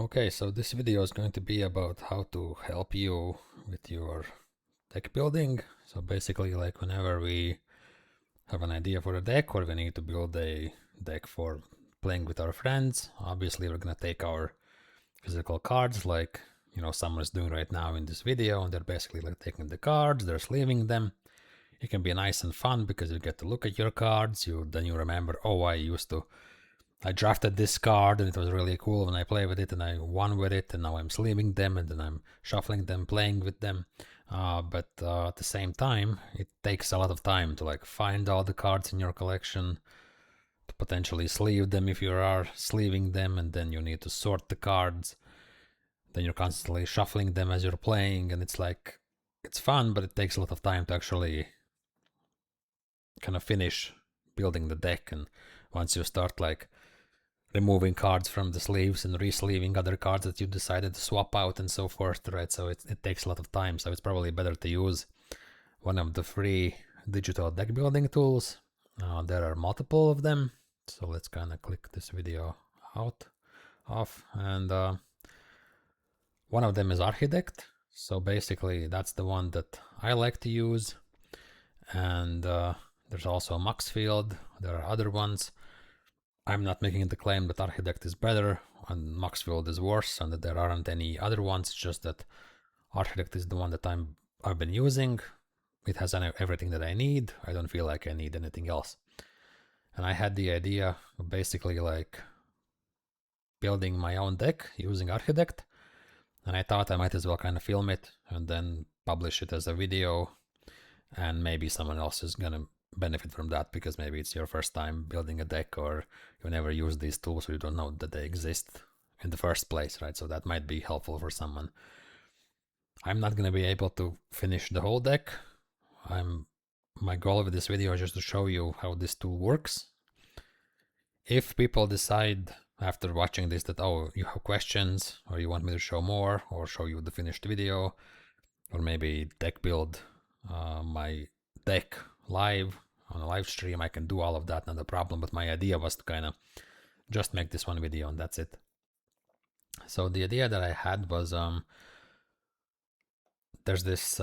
Okay, so this video is going to be about how to help you with your deck building. So basically, like whenever we have an idea for a deck or we need to build a deck for playing with our friends, obviously we're gonna take our physical cards like, someone is doing right now in this video, and they're basically like taking the cards, they're sleeving them. It can be nice and fun because you get to look at your cards, then you remember, oh, I drafted this card and it was really cool when I played with it and I won with it, and now I'm sleeving them and then I'm shuffling them, playing with them. But at the same time, it takes a lot of time to like find all the cards in your collection, to potentially sleeve them if you are sleeving them, and then you need to sort the cards. Then you're constantly shuffling them as you're playing, and it's like, it's fun, but it takes a lot of time to actually kind of finish building the deck. And once you start like removing cards from the sleeves and re-sleeving other cards that you decided to swap out and so forth, right? So it takes a lot of time. So it's probably better to use one of the free digital deck building tools. There are multiple of them. So let's kind of click this video off. And one of them is Archidekt. So basically that's the one that I like to use. And there's also Maxfield. There are other ones. I'm not making the claim that Archidekt is better and Maxfield is worse and that there aren't any other ones. It's just that Archidekt is the one that I've been using. It has everything that I need. I don't feel like I need anything else. And I had the idea of basically like building my own deck using Archidekt. And I thought I might as well kind of film it and then publish it as a video. And maybe someone else is going to benefit from that because maybe it's your first time building a deck, or you never use these tools, so you don't know that they exist in the first place, right? So that might be helpful for someone. I'm not going to be able to finish the whole deck. My goal of this video is just to show you how this tool works. If people decide after watching this that, oh, you have questions, or you want me to show more, or show you the finished video, or maybe deck build my deck live on a live stream, I can do all of that, not a problem. But my idea was to kind of just make this one video and that's it. So the idea that I had was there's this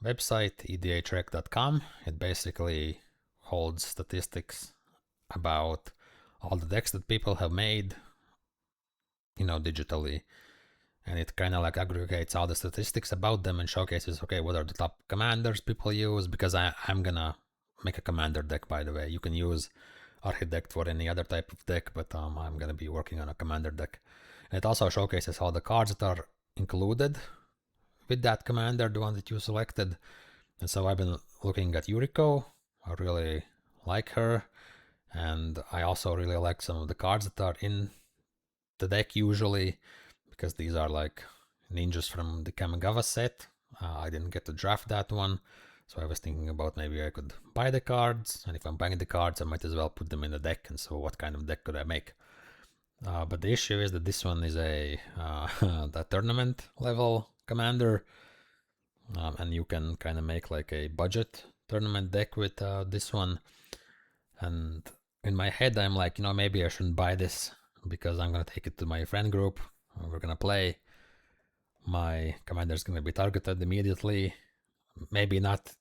website, edatrack.com. It basically holds statistics about all the decks that people have made, digitally. And it kind of like aggregates all the statistics about them and showcases, okay, what are the top commanders people use? Because I'm gonna make a commander deck, by the way. You can use Archidekt for any other type of deck, but I'm gonna be working on a commander deck. And it also showcases all the cards that are included with that commander, the one that you selected. And so I've been looking at Yuriko. I really like her. And I also really like some of the cards that are in the deck usually, because these are like ninjas from the Kamigawa set. I didn't get to draft that one, so I was thinking about maybe I could buy the cards, and if I'm buying the cards, I might as well put them in the deck, and so what kind of deck could I make? But the issue is that this one is a the tournament level commander, and you can kind of make like a budget tournament deck with this one. And in my head, I'm like, maybe I shouldn't buy this because I'm gonna take it to my friend group. We're gonna play. My commander is gonna be targeted immediately. Maybe not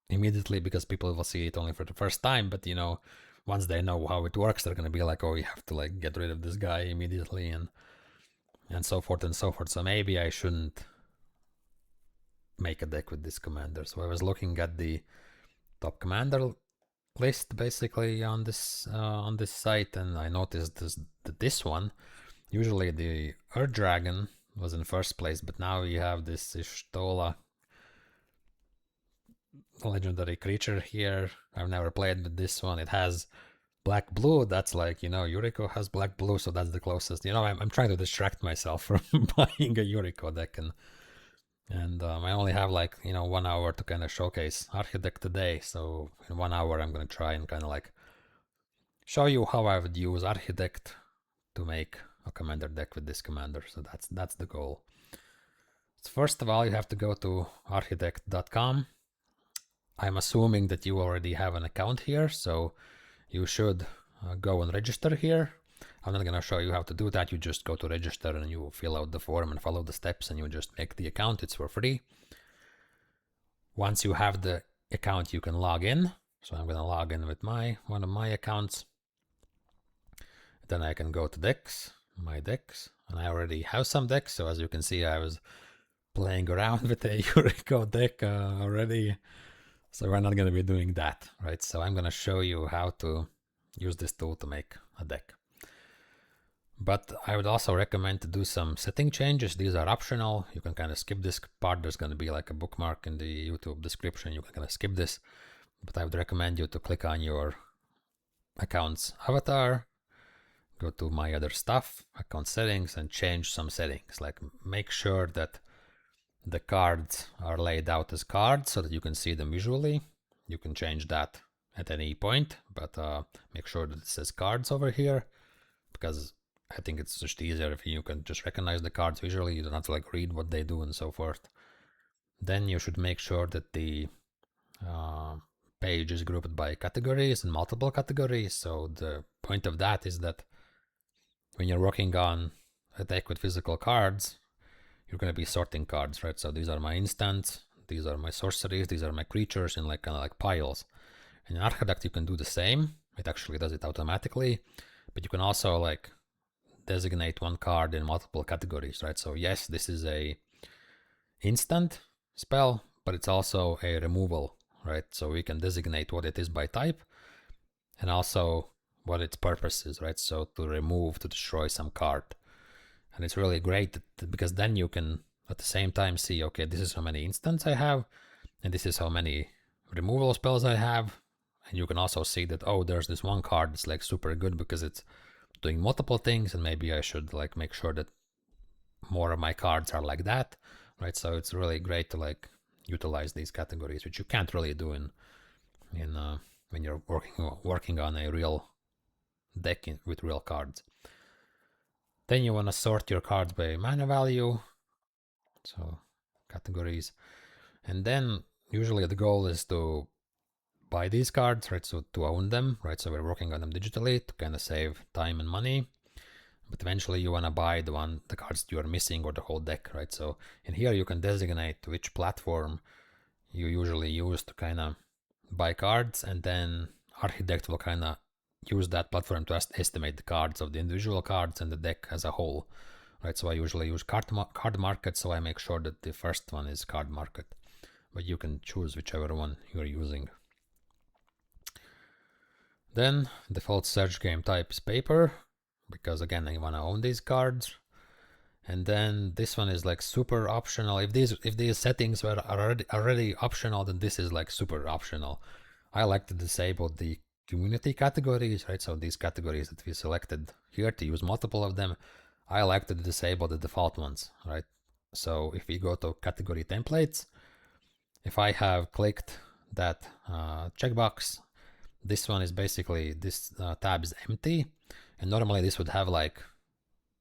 immediately because people will see it only for the first time, but once they know how it works, they're gonna be like, oh, you have to like get rid of this guy immediately, and so forth and so forth. So maybe I shouldn't make a deck with this commander. So I was looking at the top commander list basically on this site, and I noticed this one. Usually the Earth Dragon was in first place, but now you have this Ishtola legendary creature here. I've never played with this one. It has black blue. That's like, Yuriko has black blue, so that's the closest. I'm trying to distract myself from buying a Yuriko deck, and I only have like 1 hour to kind of showcase Archidekt today. So in 1 hour, I'm gonna try and kind of like show you how I would use Archidekt to make a commander deck with this commander. So that's the goal. So first of all, you have to go to archidekt.com. I'm assuming that you already have an account here, so you should go and register here. I'm not gonna show you how to do that. You just go to register and you fill out the form and follow the steps and you just make the account. It's for free. Once you have the account, you can log in. So I'm gonna log in with one of my accounts. Then I can go to decks, my decks, and I already have some decks. So as you can see, I was playing around with a Yuriko deck already. So we're not gonna be doing that, right? So I'm gonna show you how to use this tool to make a deck. But I would also recommend to do some setting changes. These are optional. You can kind of skip this part. There's going to be like a bookmark in the YouTube description. You can kind of skip this. But I would recommend you to click on your account's avatar, go to my other stuff, account settings, and change some settings. Like make sure that the cards are laid out as cards so that you can see them visually. You can change that at any point, but make sure that it says cards over here, because I think it's just easier if you can just recognize the cards visually. You don't have to like read what they do and so forth. Then you should make sure that the page is grouped by categories and multiple categories. So the point of that is that when you're working on a deck with physical cards, you're going to be sorting cards, right? So these are my instants, these are my sorceries, these are my creatures in like kind of like piles. And in Archidekt you can do the same. It actually does it automatically, but you can also like designate one card in multiple categories, right? So yes, this is a instant spell, but it's also a removal, right? So we can designate what it is by type and also what its purpose is, right? So to remove, to destroy some card. And it's really great because then you can at the same time see, okay, this is how many instants I have, and this is how many removal spells I have. And you can also see that, oh, there's this one card that's like super good because it's doing multiple things, and maybe I should like make sure that more of my cards are like that, right? So it's really great to like utilize these categories, which you can't really do in when you're working on a real deck with real cards. Then you want to sort your cards by mana value, so categories, and then usually the goal is to buy these cards, right? So to own them, right? So we're working on them digitally to kind of save time and money. But eventually you want to buy the cards you are missing or the whole deck, right? So in here you can designate which platform you usually use to kind of buy cards, and then Archidekt will kind of use that platform to estimate the cards of the individual cards and the deck as a whole, right? So I usually use card market, so I make sure that the first one is card market, but you can choose whichever one you're using. Then default search game type is paper, because again, I want to own these cards. And then this one is like super optional. If these settings were already optional, then this is like super optional. I like to disable the community categories, right? So these categories that we selected here to use multiple of them, I like to disable the default ones, right? So if we go to category templates, if I have clicked that checkbox, this one is basically, this tab is empty, and normally this would have like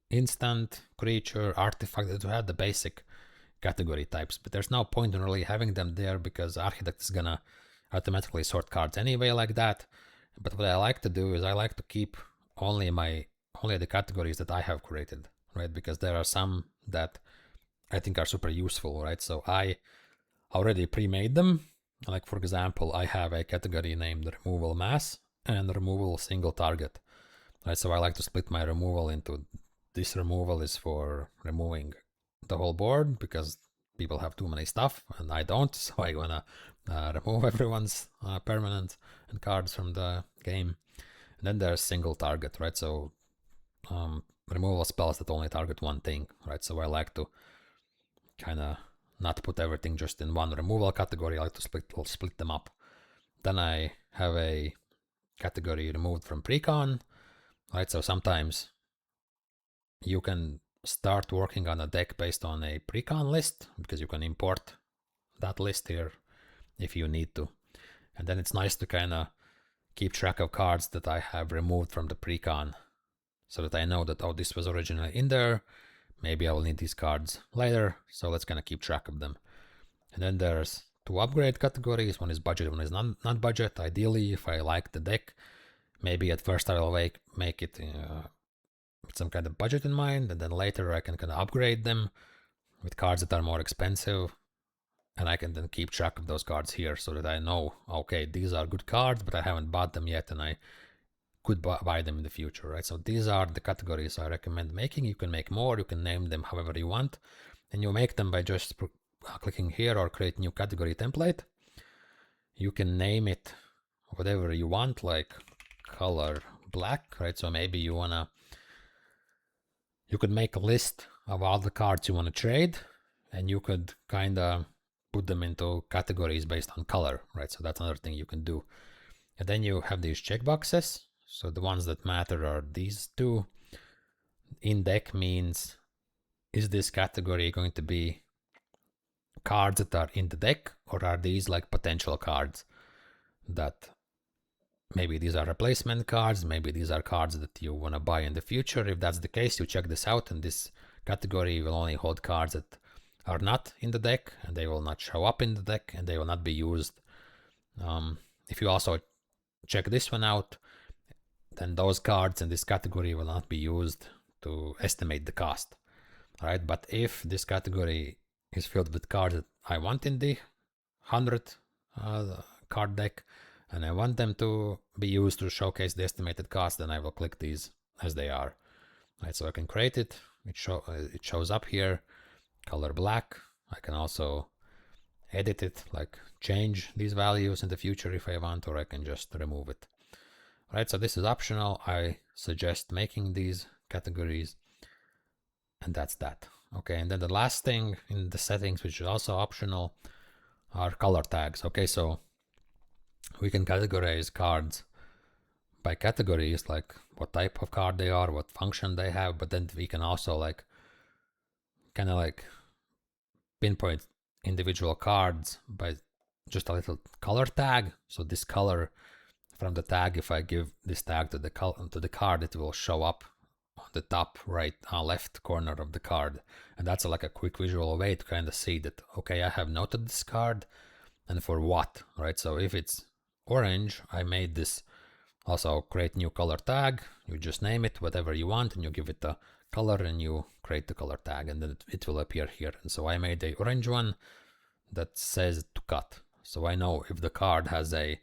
instant, creature, artifact. It would have the basic category types, but there's no point in really having them there because Archidekt is gonna automatically sort cards anyway like that. But what I like to do is I like to keep only the categories that I have created, right? Because there are some that I think are super useful, right? So I already pre-made them. Like for example, I have a category named removal mass and removal single target, right? So I like to split my removal into, this removal is for removing the whole board because people have too many stuff and I don't, so I wanna remove everyone's permanent and cards from the game. And then there's single target, right? So removal spells that only target one thing, right? So I like to kind of not put everything just in one removal category. I like to split them up. Then I have a category removed from Precon, right? So sometimes you can start working on a deck based on a Precon list because you can import that list here if you need to. And then it's nice to kind of keep track of cards that I have removed from the Precon so that I know that, oh, this was originally in there. Maybe I will need these cards later, so let's kind of keep track of them. And then there's two upgrade categories. One is budget, one is not budget. Ideally, if I like the deck, maybe at first I will make it with some kind of budget in mind, and then later I can kind of upgrade them with cards that are more expensive, and I can then keep track of those cards here so that I know, okay, these are good cards, but I haven't bought them yet, and I could buy them in the future, right? So these are the categories I recommend making. You can make more, you can name them however you want, and you make them by just clicking here or create new category template. You can name it whatever you want, like color black, right? So maybe you could make a list of all the cards you want to trade, and you could kind of put them into categories based on color, right? So that's another thing you can do. And then you have these checkboxes. So the ones that matter are these two. In deck means, is this category going to be cards that are in the deck, or are these like potential cards that maybe these are replacement cards, maybe these are cards that you want to buy in the future? If that's the case, you check this out, and this category will only hold cards that are not in the deck, and they will not show up in the deck, and they will not be used. If you also check this one out, then those cards in this category will not be used to estimate the cost. All right, but if this category is filled with cards that I want in the 100 card deck, and I want them to be used to showcase the estimated cost, then I will click these as they are. All right, so I can create it. It shows up here, color black. I can also edit it, like change these values in the future if I want, or I can just remove it. All right, so this is optional. I suggest making these categories, and that's that. Okay, and then the last thing in the settings, which is also optional, are color tags. Okay, so we can categorize cards by categories, like what type of card they are, what function they have, but then we can also like kind of like pinpoint individual cards by just a little color tag. So this color from the tag, if I give this tag to the card, it will show up on the top right left corner of the card, and that's like a quick visual way to kind of see that, okay, I have noted this card and for what, right? So if it's orange, I made this also create new color tag. You just name it whatever you want, and you give it a color, and you create the color tag, and then it will appear here. And so I made a orange one that says to cut, so I know if the card has a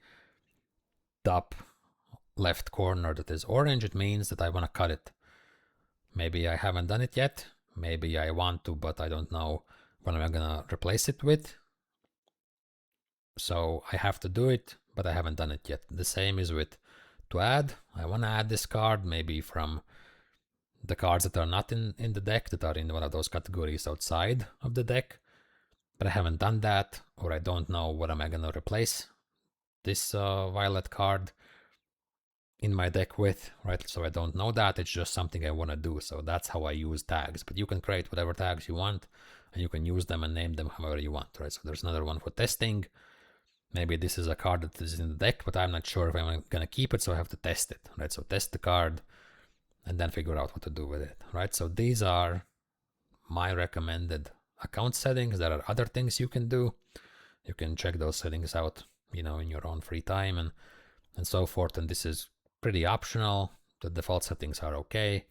top left corner that is orange, it means that I want to cut it. Maybe I haven't done it yet, maybe I want to, but I don't know what I'm gonna replace it with, so I have to do it, but I haven't done it yet. The same is with to add. I want to add this card maybe from the cards that are not in the deck, that are in one of those categories outside of the deck, but I haven't done that, or I don't know what am I gonna replace this violet card in my deck with, right? So I don't know that, it's just something I want to do. So that's how I use tags, but you can create whatever tags you want, and you can use them and name them however you want, right? So there's another one for testing. Maybe this is a card that is in the deck, but I'm not sure if I'm gonna keep it, so I have to test it, right? So test the card and then figure out what to do with it, right? So these are my recommended account settings. There are other things you can do. You can check those settings out, you know, in your own free time and so forth. And this is pretty optional. The default settings are okay,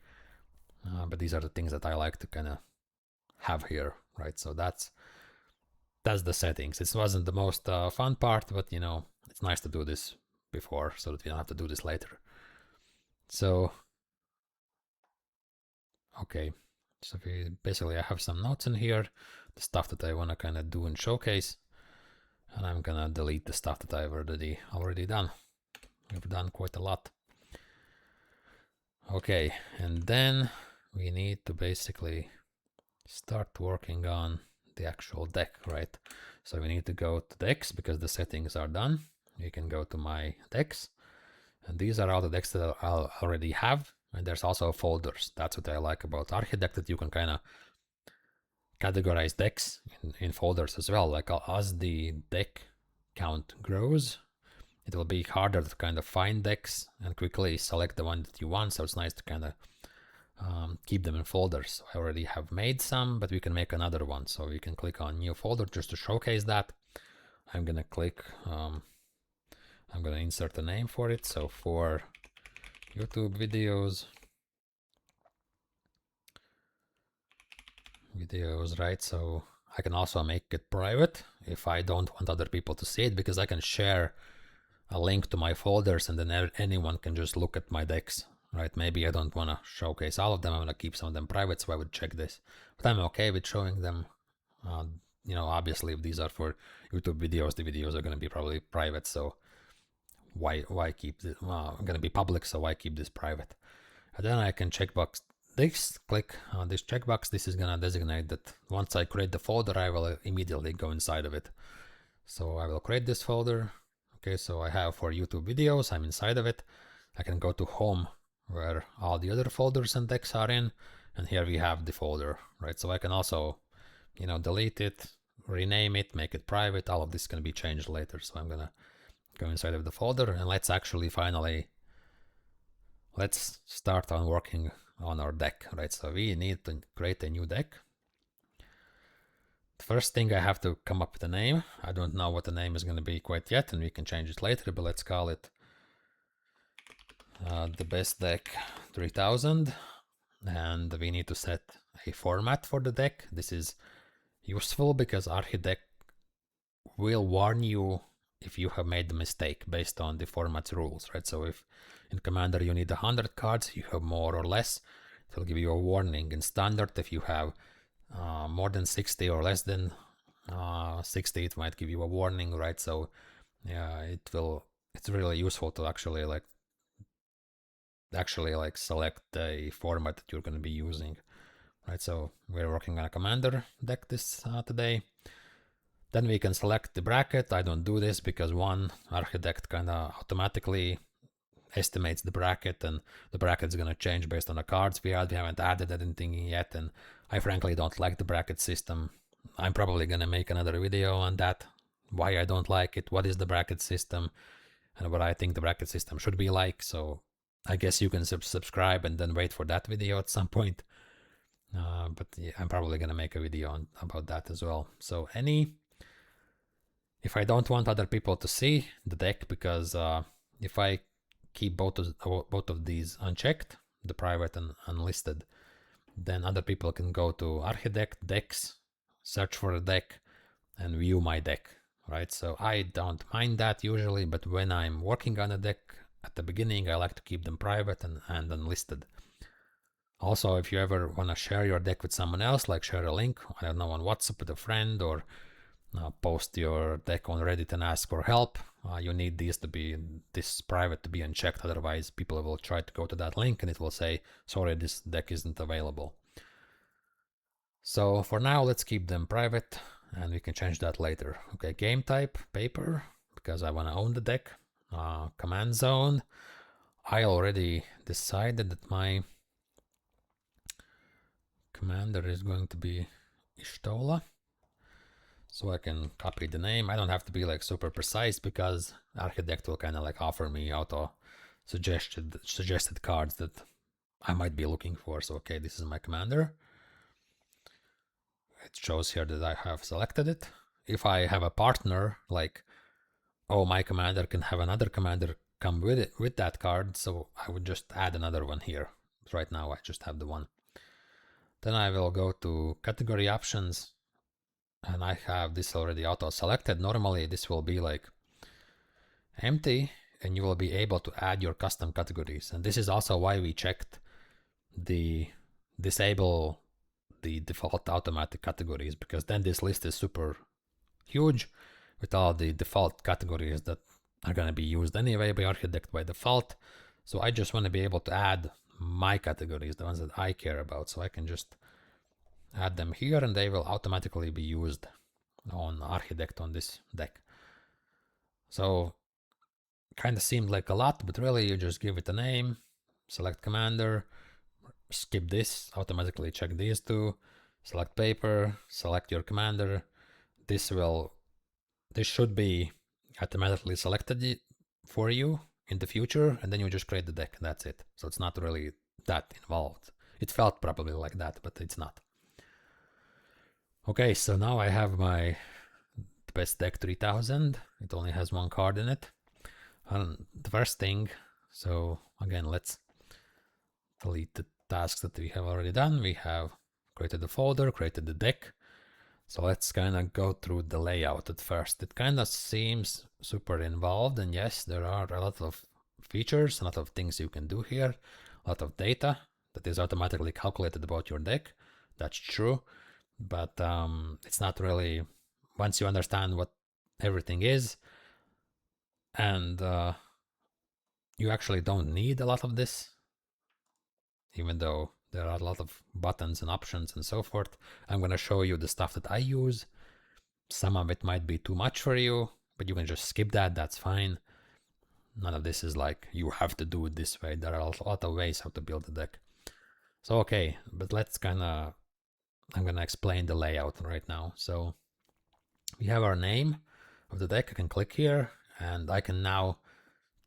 but these are the things that I like to kind of have here, right? So that's the settings. This wasn't the most fun part, but you know, it's nice to do this before so that we don't have to do this later. So, okay, so basically I have some notes in here, the stuff that I want to kind of do and showcase, and I'm gonna delete the stuff that I've already done. We've done quite a lot. Okay, and then we need to basically start working on the actual deck, right? So we need to go to decks because the settings are done. You can go to my decks, and these are all the decks that I already have, and there's also folders. That's what I like about Archidekt, that you can kind of categorize decks in folders as well. Like as the deck count grows, it will be harder to kind of find decks and quickly select the one that you want. So it's nice to kind of keep them in folders. So I already have made some, but we can make another one. So we can click on new folder just to showcase that. I'm gonna click, I'm gonna insert a name for it. So for YouTube videos, videos, right? So I can also make it private if I don't want other people to see it, because I can share a link to my folders and then anyone can just look at my decks, right? Maybe I don't want to showcase all of them. I want to keep some of them private, so I would check this. But I'm okay with showing them. You know, obviously, if these are for YouTube videos, the videos are going to be probably private. So why keep this? Well, I'm going to be public, so why keep this private? And then I can checkbox this, click on this checkbox. This is going to designate that once I create the folder, I will immediately go inside of it. So I will create this folder. Okay, so I have for YouTube videos, I'm inside of it. I can go to home where all the other folders and decks are in. And here we have the folder, right? So I can also, you know, delete it, rename it, make it private. All of this can be changed later. So I'm gonna go inside of the folder and let's actually let's start on working on our deck, right? So we need to create a new deck. The first thing, I have to come up with a name. I don't know what the name is going to be quite yet, and we can change it later, but let's call it the best deck 3000. And we need to set a format for the deck. This is useful because Archidekt will warn you if you have made a mistake based on the format's rules, right? So if in Commander you need 100 cards, you have more or less, it will give you a warning. In Standard, if you have more than 60 or less than 60, it might give you a warning, right? So yeah, it's really useful to actually select the format that you're going to be using, right? So we're working on a Commander deck today. Then we can select the bracket. I don't do this because one, Archidekt kind of automatically estimates the bracket, and the bracket is going to change based on the cards we had. We haven't added anything yet, and I frankly don't like the bracket system. I'm probably going to make another video on that, why I don't like it, what is the bracket system, and what I think the bracket system should be like. So I guess you can subscribe and then wait for that video at some point. But yeah, I'm probably going to make a video about that as well. So if I don't want other people to see the deck, because if I keep both of these unchecked, the private and unlisted, then other people can go to Archidekt, decks, search for a deck, and view my deck, right? So I don't mind that usually, but when I'm working on a deck at the beginning, I like to keep them private and unlisted. Also, if you ever want to share your deck with someone else, like share a link, I don't know, on WhatsApp with a friend, or post your deck on Reddit and ask for help, you need this private to be unchecked. Otherwise, people will try to go to that link and it will say, sorry, this deck isn't available. So for now, let's keep them private and we can change that later. Okay, game type, paper, because I want to own the deck. Command zone, I already decided that my commander is going to be Ishtola. So I can copy the name. I don't have to be like super precise because Archidekt will kind of like offer me auto suggested cards that I might be looking for. So okay, this is my commander. It shows here that I have selected it. If I have a partner, like, oh, my commander can have another commander come with it, with that card, so I would just add another one here. Right now I just have the one. Then I will go to category options, and I have this already auto selected. Normally this will be like empty and you will be able to add your custom categories. And this is also why we checked the disable the default automatic categories, because then this list is super huge with all the default categories that are going to be used anyway by Archidekt by default. So I just want to be able to add my categories, the ones that I care about. So I can just add them here and they will automatically be used on Archidekt on this deck. So kind of seemed like a lot, but really you just give it a name, select commander, skip this, automatically check these two, select paper, select your commander. This should be automatically selected for you in the future, and then you just create the deck and that's it. So it's not really that involved. It felt probably like that, but it's not. Okay, so now I have my best deck 3000. It only has one card in it. The first thing, so again, let's delete the tasks that we have already done. We have created the folder, created the deck. So let's kind of go through the layout at first. It kind of seems super involved, and yes, there are a lot of features, a lot of things you can do here, a lot of data that is automatically calculated about your deck. That's true, but it's not really, once you understand what everything is, and you actually don't need a lot of this, even though there are a lot of buttons and options and so forth. I'm going to show you the stuff that I use. Some of it might be too much for you, but you can just skip that, that's fine. None of this is like, you have to do it this way. There are a lot of ways how to build a deck. So okay, but let's I'm gonna explain the layout right now. So we have our name of the deck. I can click here, and I can now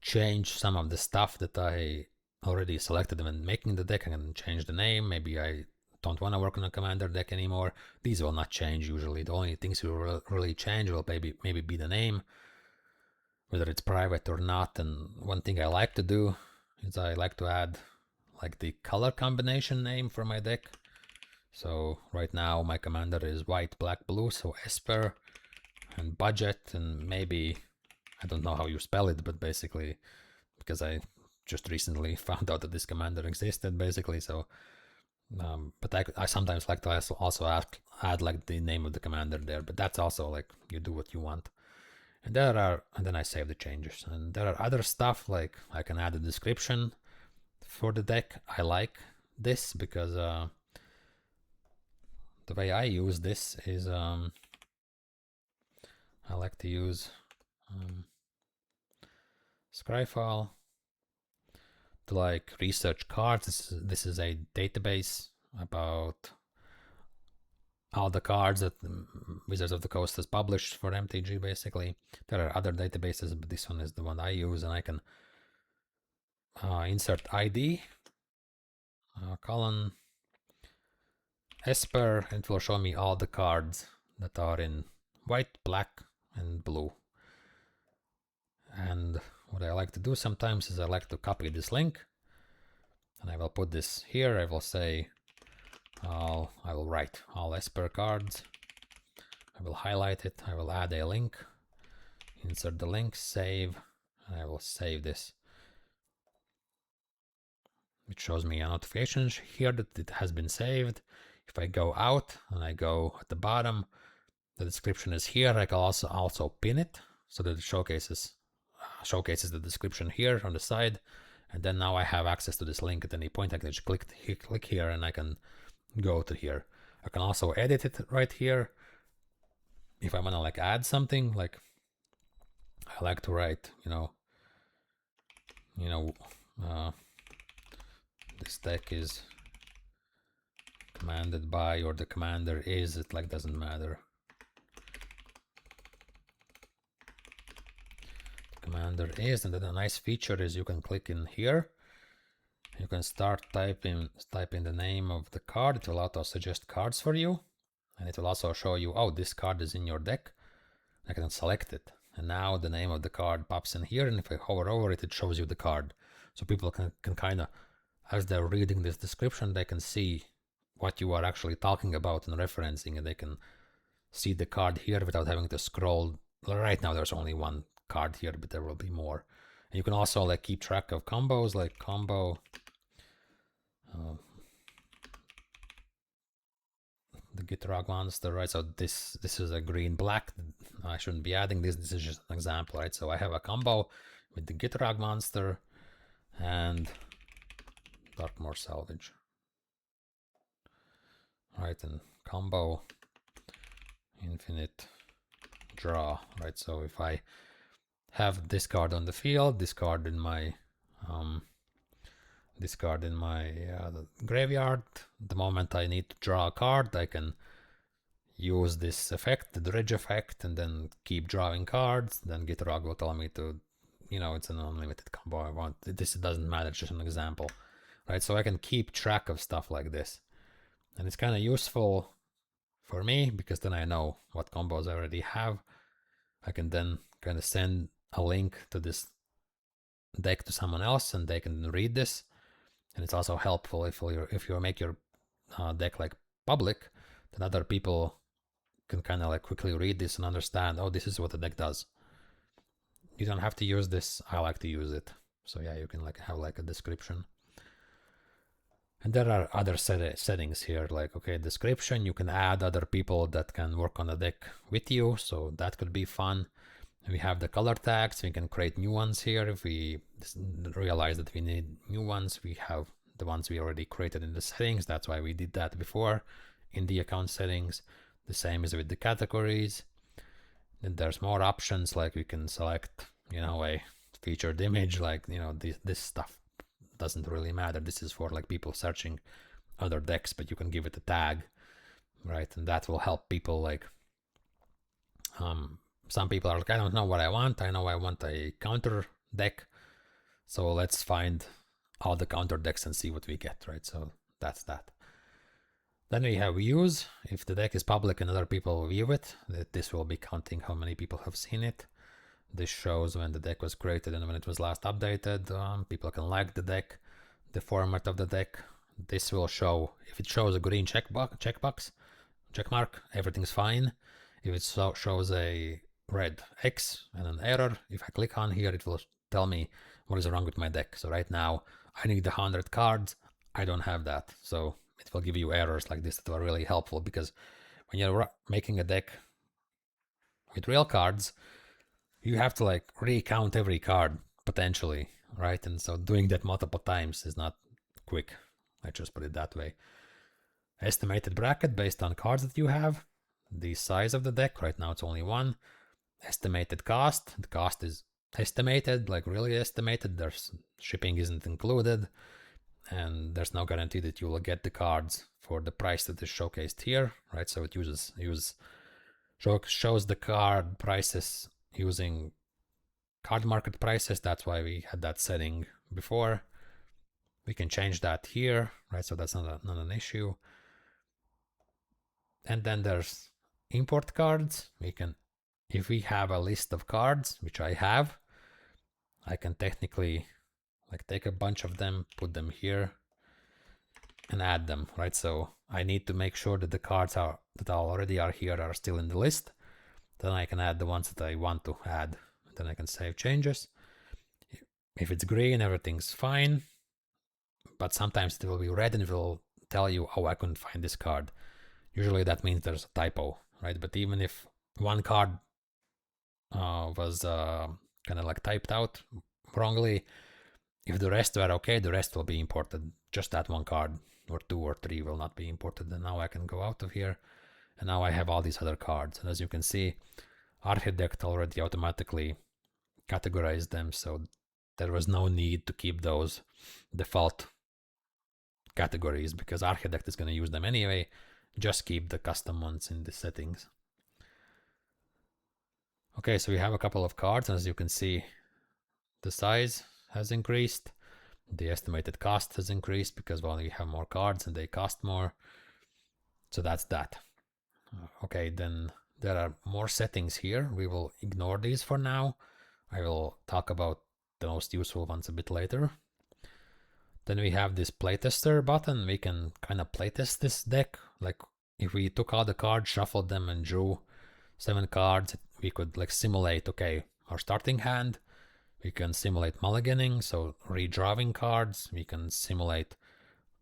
change some of the stuff that I already selected when making the deck. I can change the name. Maybe I don't want to work on a commander deck anymore. These will not change usually. The only things you will really change will maybe be the name, whether it's private or not. And one thing I like to do is I like to add like the color combination name for my deck. So right now my commander is white, black, blue, so Esper and budget, and maybe, I don't know how you spell it, but basically, because I just recently found out that this commander existed, basically. So, but I sometimes like to also add like the name of the commander there, but that's also like, you do what you want. And then I save the changes. And there are other stuff, like I can add a description for the deck. I like this because the way I use this is I like to use Scryfall to like research cards. This is a database about all the cards that Wizards of the Coast has published for MTG, basically. There are other databases, but this one is the one I use, and I can insert ID, colon, Esper, and it will show me all the cards that are in white, black, and blue. And what I like to do sometimes is I like to copy this link, and I will put this here. I will say, I will write all Esper cards. I will highlight it. I will add a link, insert the link, save, and I will save this. It shows me a notification here that it has been saved. If I go out and I go at the bottom, the description is here. I can also pin it so that it showcases the description here on the side. And then now I have access to this link at any point. I can just click here and I can go to here. I can also edit it right here. If I want to like add something, like I like to write, this deck is commanded by, or the commander is, it like doesn't matter. The commander is, and then a nice feature is you can click in here. You can start typing the name of the card. It will auto suggest cards for you, and it will also show you, oh, this card is in your deck. I can select it, and now the name of the card pops in here, and if I hover over it, it shows you the card. So people can kind of, as they're reading this description, they can see what you are actually talking about and referencing, and they can see the card here without having to scroll. Right now there's only one card here, but there will be more. And you can also like keep track of combos, like combo the Gitrog monster, right? So this is a green black. I shouldn't be adding this. This is just an example, right? So I have a combo with the Gitrog monster and Darkmoor Salvage, right? And combo infinite draw, right? So if I have this card on the field, this card in my graveyard, the moment I need to draw a card, I can use this effect, the dredge effect, and then keep drawing cards. Then Gitrog will tell me to, it's an unlimited combo I want. This doesn't matter, just an example, right? So I can keep track of stuff like this, and it's kind of useful for me because then I know what combos I already have. I can then kind of send a link to this deck to someone else, and they can read this. And it's also helpful if you make your deck like public, then other people can kind of like quickly read this and understand, oh, this is what the deck does. You don't have to use this. I like to use it. So yeah, you can like have like a description. And there are other settings here, like, okay, description, you can add other people that can work on the deck with you, so that could be fun. We have the color tags, we can create new ones here. If we realize that we need new ones, we have the ones we already created in the settings. That's why we did that before in the account settings. The same is with the categories. Then there's more options, like we can select, you know, a featured image, like, you know, this stuff doesn't really matter. This is for like people searching other decks, but you can give it a tag, right? And that will help people. Like some people are like, I don't know what I want. I know I want a counter deck, so let's find all the counter decks and see what we get, right? So that's that. Then we have views. If the deck is public and other people view it, this will be counting how many people have seen it. This shows when the deck was created and when it was last updated. People can like the deck, the format of the deck. This will show, if it shows a green check mark, everything's fine. If it shows a red X and an error, if I click on here, it will tell me what is wrong with my deck. So right now I need 100 cards. I don't have that. So it will give you errors like this that are really helpful, because when you're making a deck with real cards, you have to like recount every card potentially, right? And so doing that multiple times is not quick. I just put it that way. Estimated bracket based on cards that you have. The size of the deck, right now it's only 1. Estimated cost. The cost is estimated, like really estimated. There's shipping isn't included, and there's no guarantee that you will get the cards for the price that is showcased here, right? So it shows the card prices using card market prices. That's why we had that setting before. We can change that here, right? So that's not an issue. And then there's import cards. We can, if we have a list of cards, which I have, I can technically like take a bunch of them, put them here, and add them, right? So I need to make sure that the cards that already are here are still in the list. Then I can add the ones that I want to add. Then I can save changes. If it's green, everything's fine. But sometimes it will be red and it will tell you, oh, I couldn't find this card. Usually that means there's a typo, right? But even if one card was kind of like typed out wrongly, if the rest were okay, the rest will be imported. Just that one card or 2 or 3 will not be imported. And now I can go out of here. And now I have all these other cards. And as you can see, Archidekt already automatically categorized them. So there was no need to keep those default categories, because Archidekt is going to use them anyway. Just keep the custom ones in the settings. Okay, so we have a couple of cards. As you can see, the size has increased. The estimated cost has increased because, well, we have more cards and they cost more. So that's that. Okay, then there are more settings here. We will ignore these for now. I will talk about the most useful ones a bit later. Then we have this playtester button. We can kind of playtest this deck. Like if we took all the cards, shuffled them, and drew 7 cards, we could like simulate, okay, our starting hand. We can simulate mulliganing, so redrawing cards. We can simulate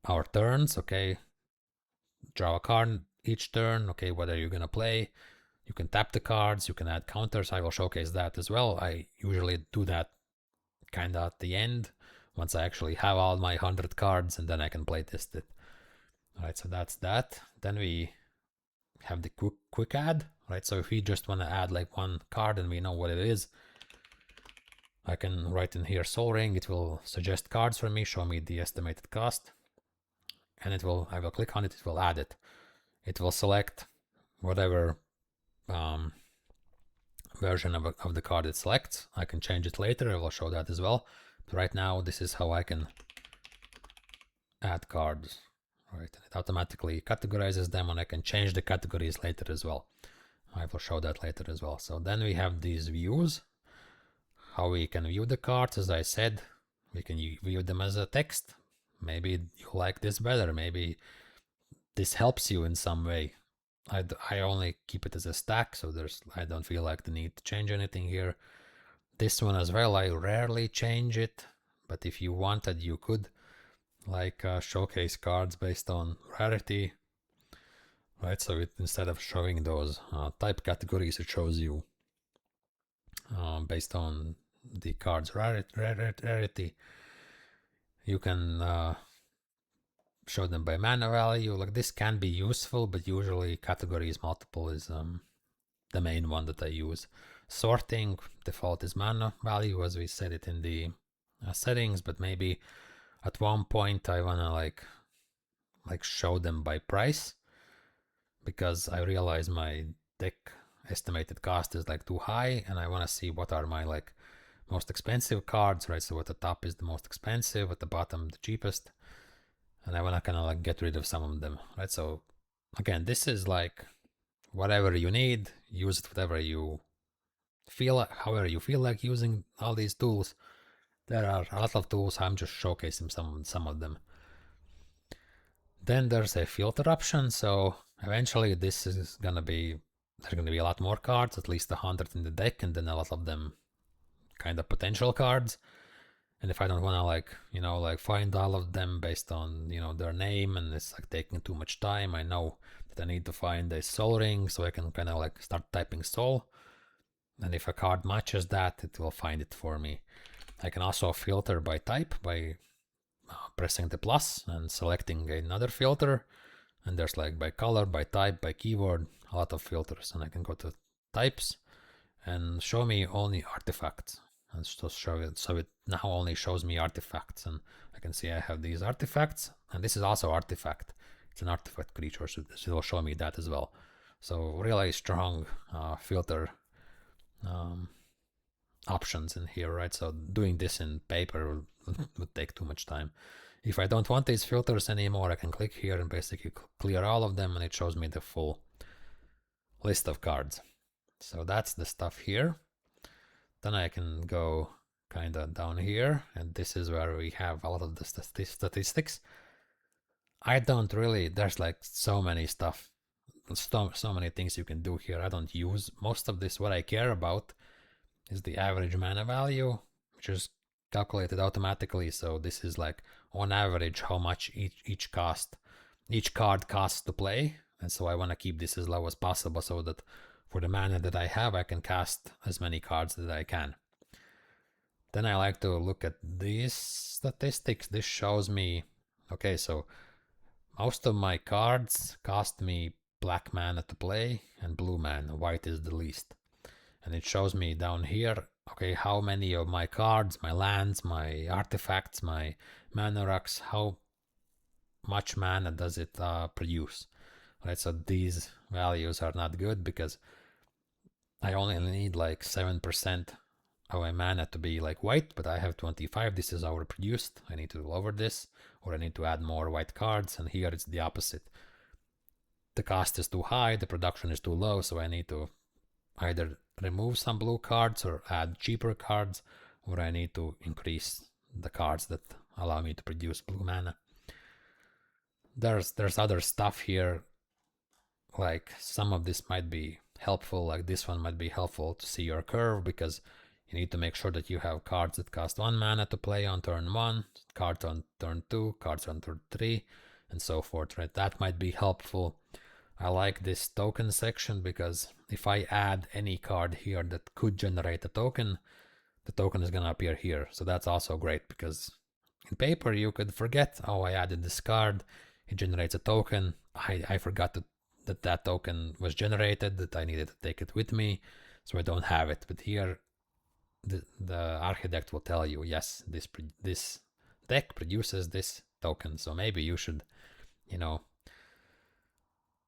our turns, okay, draw a card each turn, okay, what are you gonna play? You can tap the cards, you can add counters. I will showcase that as well. I usually do that kind of at the end, once I actually have all my 100 cards, and then I can play test it. All right, so that's that. Then we have the quick add, right? So if we just want to add like one card and we know what it is, I can write in here Soul Ring. It will suggest cards for me, show me the estimated cost, and I will click on it, it will add it. It will select whatever version of the card it selects. I can change it later, I will show that as well. But right now, this is how I can add cards. Right, and it automatically categorizes them, and I can change the categories later as well. I will show that later as well. So then we have these views, how we can view the cards. As I said, we can view them as a text. Maybe you like this better. Maybe this helps you in some way. I only keep it as a stack, so I don't feel like the need to change anything here. This one as well, I rarely change it, but if you wanted, you could, like showcase cards based on rarity, right? So instead of showing those type categories, it shows you based on the card's rarity. You can show them by mana value. Like this can be useful, but usually categories multiple is the main one that I use. Sorting default is mana value, as we set it in the settings, but maybe at one point I wanna like show them by price, because I realize my deck estimated cost is like too high, and I wanna see what are my like most expensive cards, right? So at the top is the most expensive, at the bottom the cheapest, and I wanna kind of like get rid of some of them, right? So again, this is like whatever you need, use it whatever you feel like, however you feel like using all these tools. There are a lot of tools, I'm just showcasing some of them. Then there's a filter option, so eventually this is gonna be, there's gonna be a lot more cards, at least 100 in the deck, and then a lot of them kind of potential cards. And if I don't want to like find all of them based on their name, and it's like taking too much time, I know that I need to find a soul ring, so I can kind of like start typing soul, and if a card matches that, it will find it for me. I can also filter by type by pressing the plus and selecting another filter, and there's like by color, by type, by keyword, a lot of filters, and I can go to types and show me only artifacts, and just show it, so it now only shows me artifacts, and I can see I have these artifacts, and this is also artifact. It's an artifact creature, so it will show me that as well. So really strong filter options in here, right? So doing this in paper would take too much time. If I don't want these filters anymore, I can click here and basically clear all of them, and it shows me the full list of cards. So that's the stuff here. Then I can go kind of down here, and this is where we have a lot of the statistics. I don't really, there's like so many stuff, so many things you can do here. I don't use most of this. What I care about is the average mana value, which is calculated automatically. So this is like on average how much each card costs to play, and so I want to keep this as low as possible, so that for the mana that I have, I can cast as many cards that I can. Then I like to look at these statistics. This shows me, okay, so most of my cards cost me black mana to play and blue mana. White is the least. And it shows me down here, okay, how many of my cards, my lands, my artifacts, my mana rocks, how much mana does it produce, right? So these values are not good, because I only need like 7% of my mana to be like white, but I have 25. This is overproduced. I need to lower this, or I need to add more white cards, and here it's the opposite. The cost is too high, the production is too low, so I need to either remove some blue cards or add cheaper cards, or I need to increase the cards that allow me to produce blue mana. There's other stuff here, like some of this might be helpful, like this one might be helpful to see your curve, because you need to make sure that you have cards that cost 1 mana to play on turn 1, cards on turn 2, cards on turn 3, and so forth, right? That might be helpful. I like this token section, because if I add any card here that could generate a token, the token is going to appear here. So that's also great, because in paper you could forget, oh, I added this card, it generates a token, I forgot that token was generated, that I needed to take it with me, so I don't have it. But here the Archidekt will tell you, yes, this deck produces this token, so maybe you should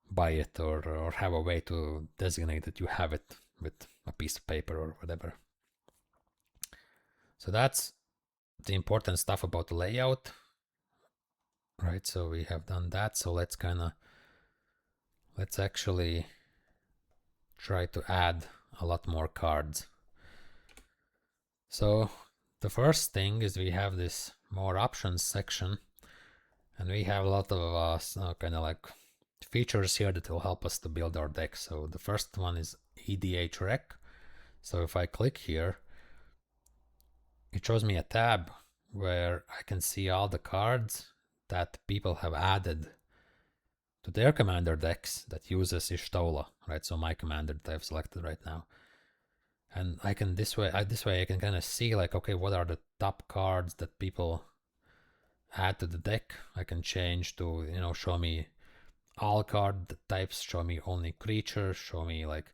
buy it, or have a way to designate that you have it with a piece of paper or whatever. So that's the important stuff about the layout, right? So we have done that. So let's actually try to add a lot more cards. So the first thing is we have this more options section, and we have a lot of kind of like features here that will help us to build our deck. So the first one is EDH Rec. So if I click here, it shows me a tab where I can see all the cards that people have added to their commander decks that uses Y'shtola, right? So my commander that I've selected right now. And I can this way I can kind of see like, okay, what are the top cards that people add to the deck? I can change to, you know, show me all card types, show me only creatures, show me like,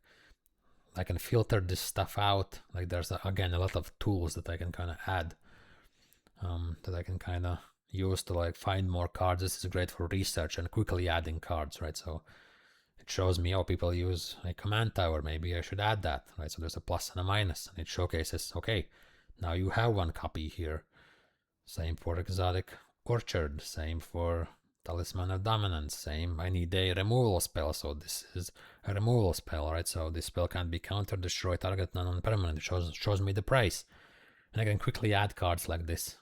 I can filter this stuff out. Like there's again a lot of tools that I can kind of add, that I can kind of use to like find more cards. This is great for research and quickly adding cards, right? So it shows me, oh, people use a command tower, maybe I should add that, right? So there's a plus and a minus, and it showcases, okay, now you have one copy here. Same for exotic orchard, same for talisman of dominance, same, I need a removal spell, so this is a removal spell, right? So this spell can't be countered, destroy target non-permanent. It shows me the price, and I can quickly add cards like this.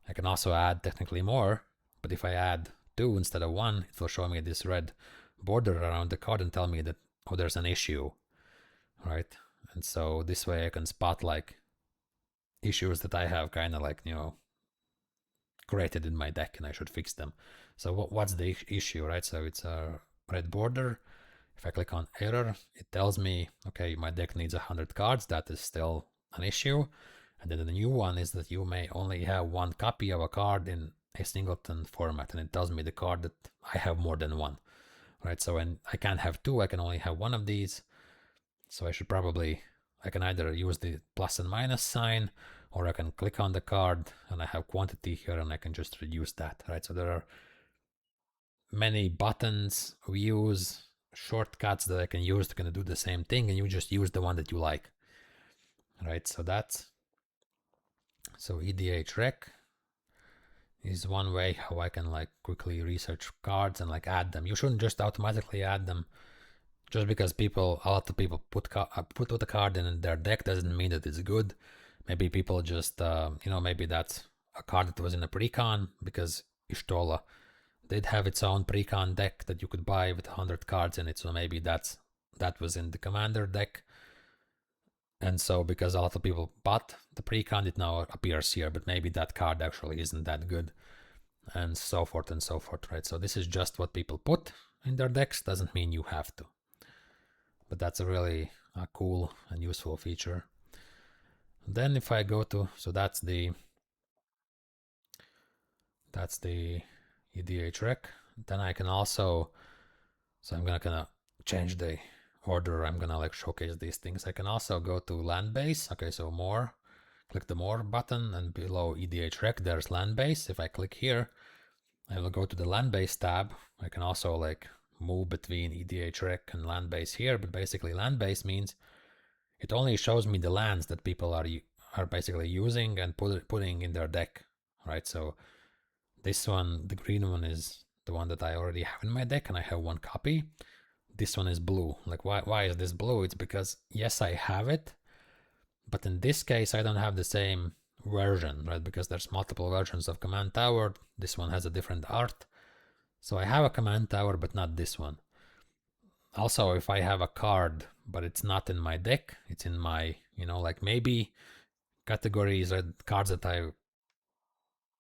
I can also add technically more, but if I add 2 instead of 1, it will show me this red border around the card and tell me that, oh, there's an issue, right? And so this way I can spot like issues that I have kind of like, you know, created in my deck and I should fix them. So what's the issue, right? So it's a red border. If I click on error, it tells me, okay, my deck needs 100 cards. That is still an issue. And then the new one is that you may only have 1 copy of a card in a singleton format, and it tells me the card that I have more than 1, right? So when I can't have 2, I can only have 1 of these. So I should probably, I can either use the plus and minus sign, or I can click on the card and I have quantity here and I can just reduce that, right? So there are many buttons, views, shortcuts that I can use to kind of do the same thing, and you just use the one that you like, right? So that's, so EDH Rec is one way how I can like quickly research cards and like add them. You shouldn't just automatically add them. Just because a lot of people put a card in their deck doesn't mean that it's good. Maybe people just, you know, maybe that's a card that was in a Precon, because Y'shtola did have its own Precon deck that you could buy with 100 cards in it. So maybe that was in the Commander deck. And so because a lot of people bought the Precon, it now appears here, but maybe that card actually isn't that good, and so forth and so forth, right? So this is just what people put in their decks, doesn't mean you have to. But that's a really cool and useful feature. Then if I go to, so that's the EDH Rec. Then I can also, so I'm gonna kind of change the order. I'm gonna like showcase these things. I can also go to Landbase. Okay, so more, click the more button, and below EDH Rec there's Landbase. If I click here, I will go to the Landbase tab. I can also like move between EDH Rec and Landbase here, but basically Landbase means it only shows me the lands that people are basically using and putting in their deck, right? So this one, the green one, is the one that I already have in my deck and I have 1 copy. This one is blue. Like why is this blue? It's because yes, I have it, but in this case I don't have the same version, right? Because there's multiple versions of Command Tower. This one has a different art. So I have a Command Tower, but not this one. Also, if I have a card, but it's not in my deck, it's in my, you know, like maybe categories or cards that I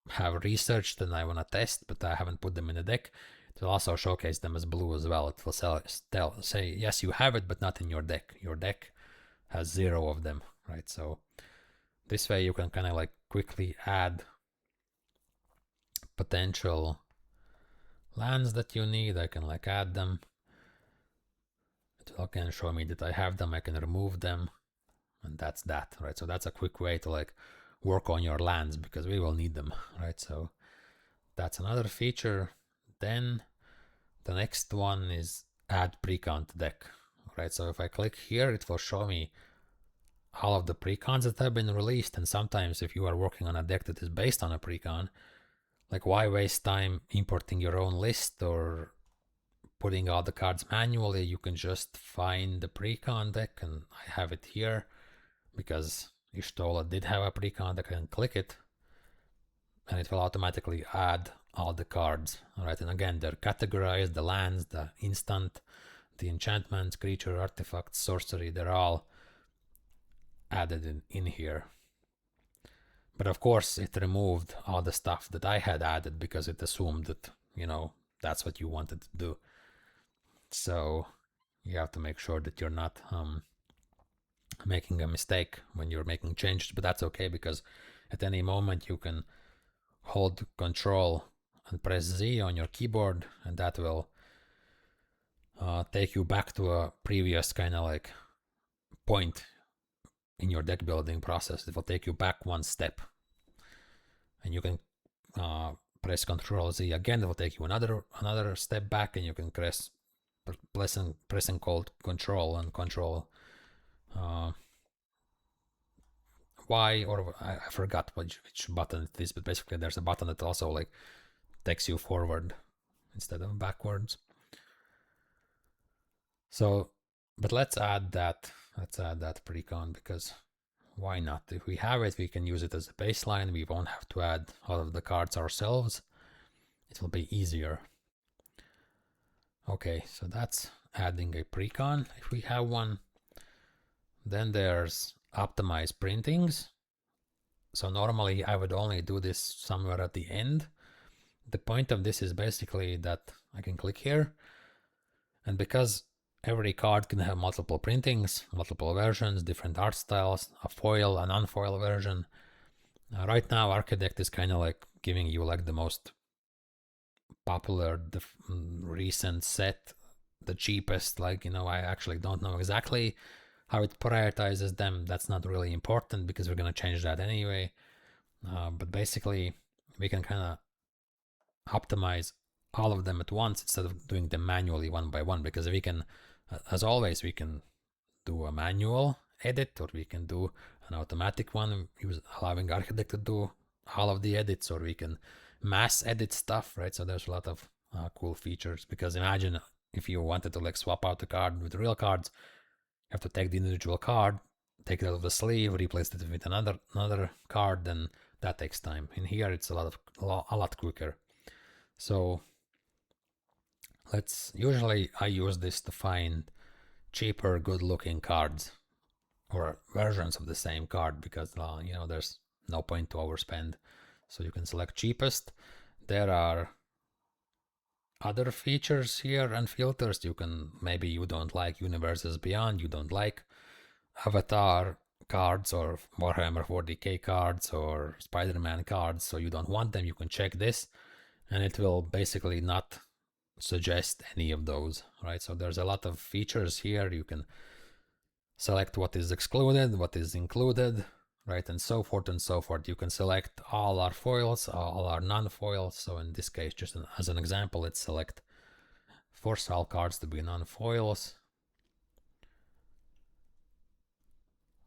have researched and I want to test, but I haven't put them in the deck, it will also showcase them as blue as well. It will say, yes, you have it, but not in your deck. Your deck has 0 of them, right? So this way you can kind of like quickly add potential lands that you need. I can like add them. It will again show me that I have them. I can remove them, and that's that, right? So that's a quick way to like work on your lands, because we will need them, right? So that's another feature. Then the next one is add Precon to deck, right? So if I click here, it will show me all of the Precons that have been released. And sometimes if you are working on a deck that is based on a Precon, like why waste time importing your own list or putting all the cards manually? You can just find the Precon deck, and I have it here because Y'shtola did have a Precon deck. I can click it and it will automatically add all the cards, all right? And again, they're categorized, the lands, the instant, the enchantments, creature, artifacts, sorcery, they're all added in here. But of course, it removed all the stuff that I had added because it assumed that, you know, that's what you wanted to do. So you have to make sure that you're not making a mistake when you're making changes, but that's okay because at any moment you can hold Control and press Z on your keyboard, and that will take you back to a previous kind of like point in your deck building process. It will take you back one step, and you can press Control Z again. It will take you another step back, and you can press and hold Control and Control Y, or I forgot which button it is, but basically there's a button that also like takes you forward instead of backwards. So, but let's add that precon, because why not? If we have it, we can use it as a baseline. We won't have to add all of the cards ourselves. It will be easier. Okay, so that's adding a precon if we have one. Then there's optimize printings. So normally I would only do this somewhere at the end. The point of this is basically that I can click here, and because every card can have multiple printings, multiple versions, different art styles, a foil, an unfoil version. Right now Archidekt is kind of like giving you like the most popular, the recent set, the cheapest, like, you know, I actually don't know exactly how it prioritizes them. That's not really important because we're going to change that anyway. But basically we can kind of optimize all of them at once instead of doing them manually one by one, because we can, as always, we can do a manual edit, or we can do an automatic one, allowing Archidekt to do all of the edits, or we can mass edit stuff, right? So there's a lot of cool features, because imagine if you wanted to like swap out the card with real cards, you have to take the individual card, take it out of the sleeve, replace it with another card, then that takes time. In here it's a lot quicker. So usually I use this to find cheaper, good looking cards or versions of the same card, because you know, there's no point to overspend. So you can select cheapest. There are other features here and filters. You can, maybe you don't like Universes Beyond, you don't like Avatar cards or Warhammer 40k cards or Spider-Man cards, so you don't want them. You can check this and it will basically not suggest any of those, right? So there's a lot of features here. You can select what is excluded, what is included, right, and so forth and so forth. You can select all our foils, all our non-foils. So in this case, just as an example, let's select force all cards to be non-foils.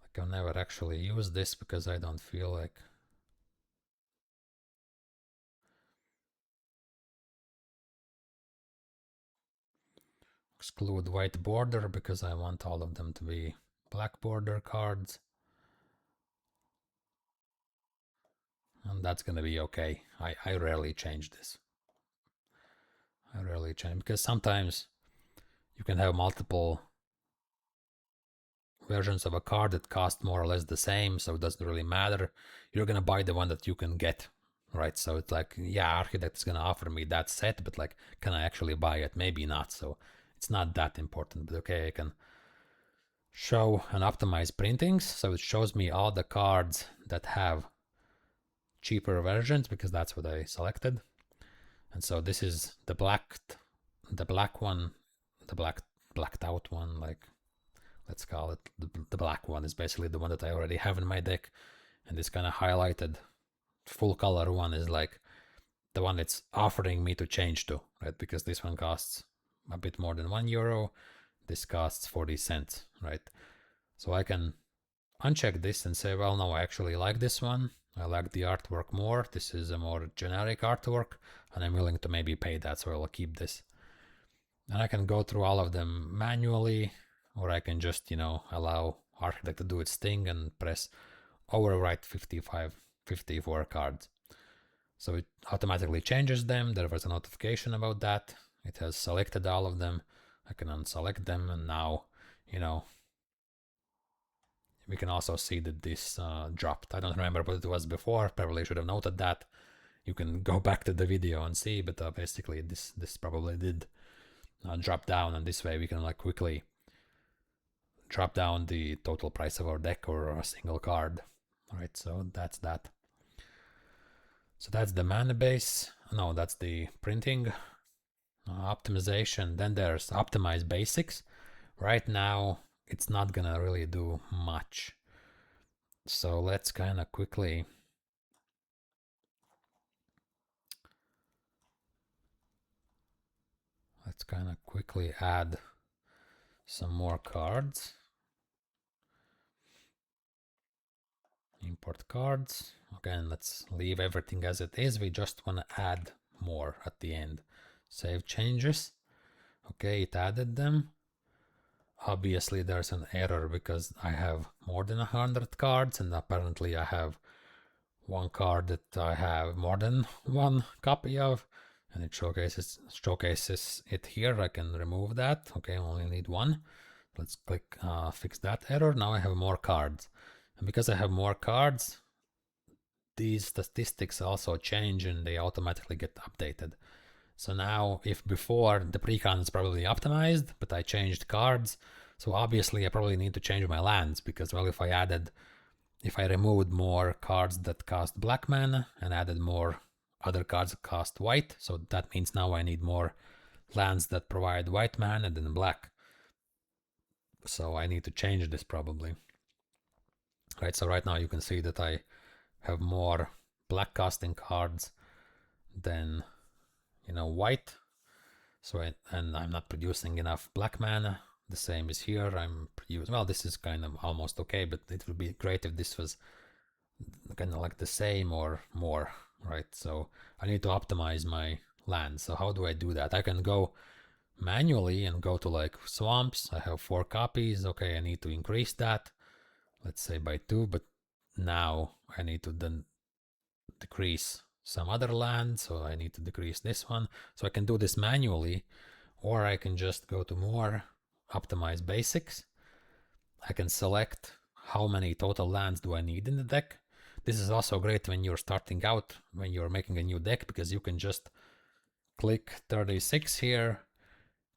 I can never actually use this because I don't feel like. Exclude white border because I want all of them to be black border cards. And that's going to be okay. I rarely change this. I rarely change, because sometimes you can have multiple versions of a card that cost more or less the same, so it doesn't really matter. You're going to buy the one that you can get, right? So it's like, yeah, Archidekt is going to offer me that set, but like, can I actually buy it? Maybe not. So it's not that important, but okay, I can show and optimize printings. So it shows me all the cards that have cheaper versions, because that's what I selected. And so this is the black one, the blacked out one, like, let's call it the black one is basically the one that I already have in my deck. And this kind of highlighted full color one is like the one that's offering me to change to, right? Because this one costs a bit more than €1. This costs 40 cents, right? So I can uncheck this and say, well, no, I actually like this one. I like the artwork more. This is a more generic artwork, and I'm willing to maybe pay that, so I'll keep this. And I can go through all of them manually, or I can just, you know, allow Archidekt to do its thing and press overwrite 54 cards. So it automatically changes them. There was a notification about that. It has selected all of them. I can unselect them, and now, we can also see that this dropped. I don't remember what it was before. Probably should have noted that. You can go back to the video and see, but basically this probably did drop down, and this way we can like quickly drop down the total price of our deck or a single card. All right, so that's that. So that's the mana base. No, that's the printing optimization. Then there's optimize basics. Right now it's not gonna really do much, so let's kind of quickly add some more cards. Import cards. Again, let's leave everything as it is. We just want to add more at the end. Save changes. Okay, it added them. Obviously there's an error because I have more than 100 cards, and apparently I have one card that I have more than one copy of, and it showcases it here. I can remove that. Okay, I only need one. Let's click fix that error. Now I have more cards, and because I have more cards, these statistics also change and they automatically get updated. So now, if before the precon is probably optimized, but I changed cards, so obviously I probably need to change my lands, because, well, if I removed more cards that cost black mana and added more other cards that cost white, so that means now I need more lands that provide white mana than black. So I need to change this probably. Right, so right now you can see that I have more black costing cards than white. So and I'm not producing enough black mana. The same is here. I'm producing, well, this is kind of almost okay, but it would be great if this was kind of like the same or more, right? So I need to optimize my land. So how do I do that? I can go manually and go to like swamps. I have 4 copies. Okay, I need to increase that, let's say by 2, but now I need to then decrease some other land, so I need to decrease this one. So I can do this manually, or I can just go to more, optimize basics. I can select how many total lands do I need in the deck. This is also great when you're starting out, when you're making a new deck, because you can just click 36 here,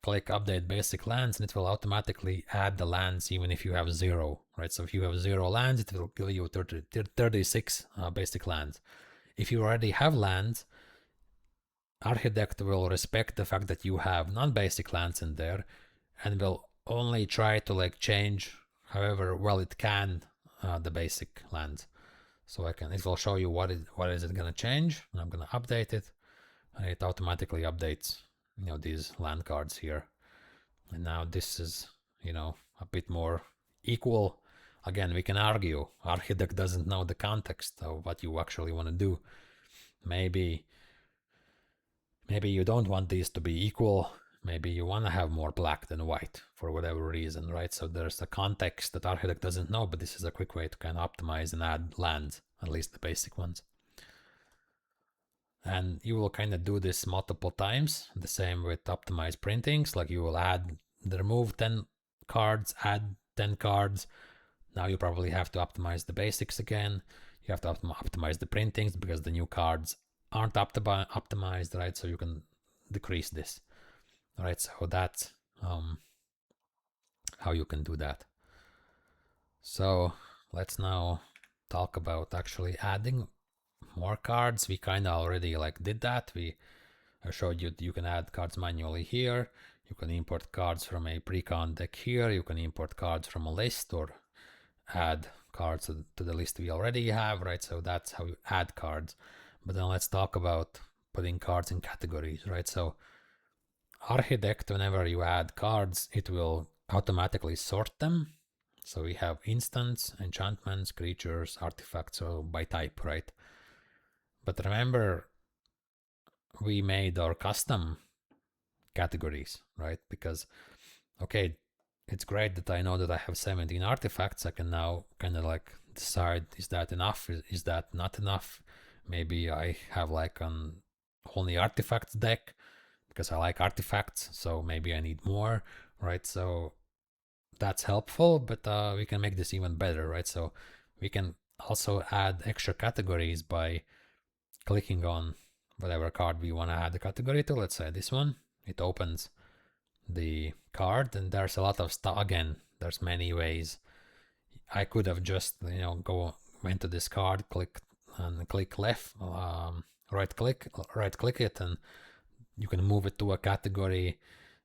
click update basic lands, and it will automatically add the lands even if you have 0, right? So if you have 0 lands, it will give you 36 basic lands. If you already have lands, Archidekt will respect the fact that you have non-basic lands in there, and will only try to like change however well it can the basic lands. So it will show you what is it gonna change, and I'm gonna update it, and it automatically updates these land cards here. And now this is a bit more equal. Again, we can argue Archidekt doesn't know the context of what you actually want to do. Maybe you don't want these to be equal. Maybe you want to have more black than white for whatever reason, right? So there's a context that Archidekt doesn't know, but this is a quick way to kind of optimize and add lands, at least the basic ones. And you will kind of do this multiple times. The same with optimized printings, like you will remove 10 cards, add 10 cards. Now you probably have to optimize the basics again. You have to optimize the printings because the new cards aren't optimized, right? So you can decrease this, right? So that's how you can do that. So let's now talk about actually adding more cards. We kind of already like did that. I showed you that you can add cards manually here. You can import cards from a precon deck here. You can import cards from a list or add cards to the list we already have, right? So that's how you add cards. But then let's talk about putting cards in categories, right? So Archidekt, whenever you add cards, it will automatically sort them. So we have instants, enchantments, creatures, artifacts, so by type, right? But remember, we made our custom categories, right? Because, okay, it's great that I know that I have 17 artifacts. I can now kind of like decide, is that enough? Is that not enough? Maybe I have like an only artifacts deck because I like artifacts, so maybe I need more, right? So that's helpful, but we can make this even better, right? So we can also add extra categories by clicking on whatever card we want to add the category to. Let's say this one. It opens the card, and there's a lot of stuff. Again, there's many ways. I could have just, you know, went to this card, click left, right click it, and you can move it to a category,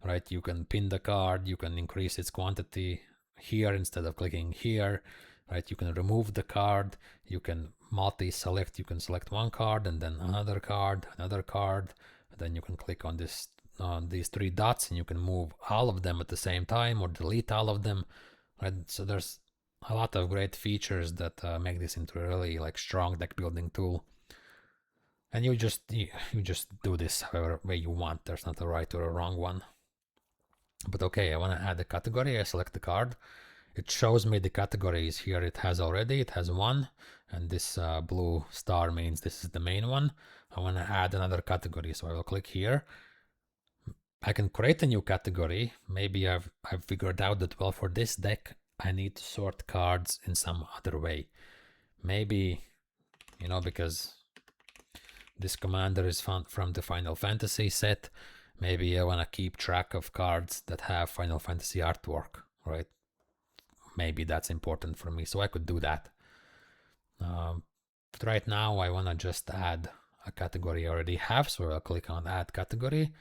right? You can pin the card, you can increase its quantity here instead of clicking here, right? You can remove the card, you can multi-select, you can select one card and then another card, and then you can click on these three dots and you can move all of them at the same time or delete all of them, right? So there's a lot of great features that make this into a really like strong deck building tool. And you just do this however way you want. There's not a right or a wrong one. But okay, I want to add a category. I select the card. It shows me the categories here. It has one, and this blue star means this is the main one. I want to add another category, so I will click here. I can create a new category. Maybe I've figured out that, well, for this deck I need to sort cards in some other way. Maybe, you know, because this commander is from the Final Fantasy set, maybe I want to keep track of cards that have Final Fantasy artwork, right? Maybe that's important for me, so I could do that. But right now I want to just add a category I already have, so I'll click on add category.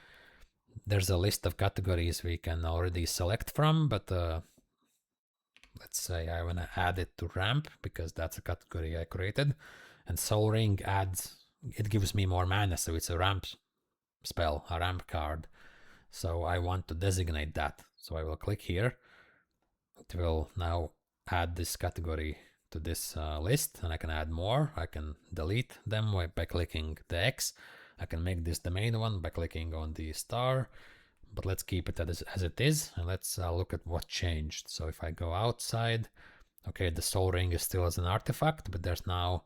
There's a list of categories we can already select from, but let's say I want to add it to ramp because that's a category I created. And Soul Ring it gives me more mana, so it's a ramp spell, a ramp card. So I want to designate that. So I will click here. It will now add this category to this list, and I can add more. I can delete them by clicking the X. I can make this the main one by clicking on the star, but let's keep it as it is, and let's look at what changed. So if I go outside, okay, the Soul Ring is still as an artifact, but there's now,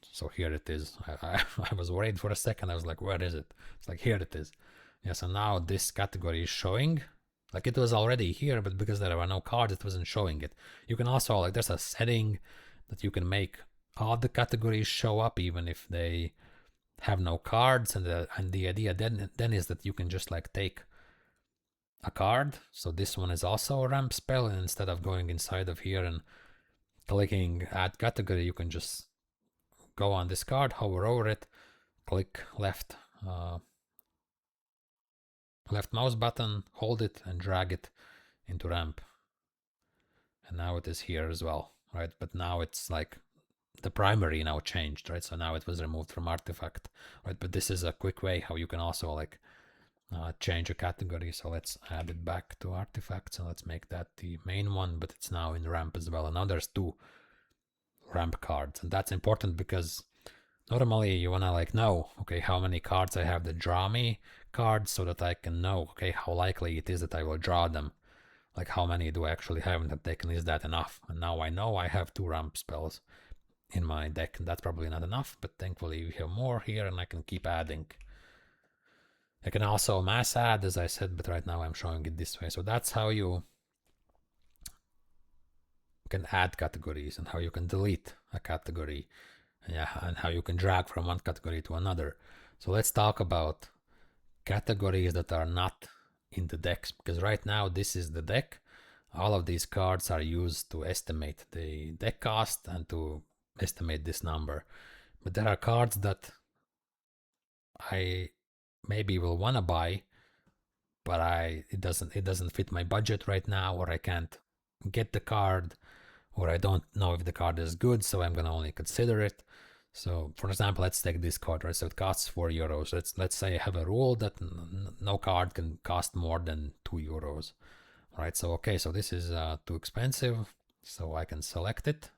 so here it is. I was worried for a second. I was like, where is it? It's like, here it is. Yeah, so now this category is showing. Like, it was already here, but because there were no cards, it wasn't showing it. You can also, like, there's a setting that you can make all the categories show up even if they have no cards, and the idea then is that you can just like take a card. So this one is also a ramp spell, and instead of going inside of here and clicking add category, you can just go on this card, hover over it, click left mouse button, hold it, and drag it into ramp. And now it is here as well, right? But now it's like the primary now changed, right? So now it was removed from artifact, right? But this is a quick way how you can also like change a category. So let's add it back to artifacts, and let's make that the main one, but it's now in ramp as well. And now there's 2 ramp cards, and that's important because normally you want to like know, okay, how many cards I have that draw me cards, so that I can know, okay, how likely it is that I will draw them. Like, how many do I actually have in that deck, and is that enough? And now I know I have 2 ramp spells in my deck, and that's probably not enough, but thankfully we have more here, and I can keep adding. I can also mass add, as I said, but right now I'm showing it this way. So that's how you can add categories and how you can delete a category, and how you can drag from one category to another. So let's talk about categories that are not in the decks, because right now this is the deck. All of these cards are used to estimate the deck cost and to estimate this number. But there are cards that I maybe will want to buy, but it doesn't fit my budget right now, or I can't get the card, or I don't know if the card is good, so I'm gonna only consider it. So for example, let's take this card, right? So it costs 4 euros. Let's say I have a rule that no card can cost more than 2 euros, right? So okay, so this is too expensive, so I can select it,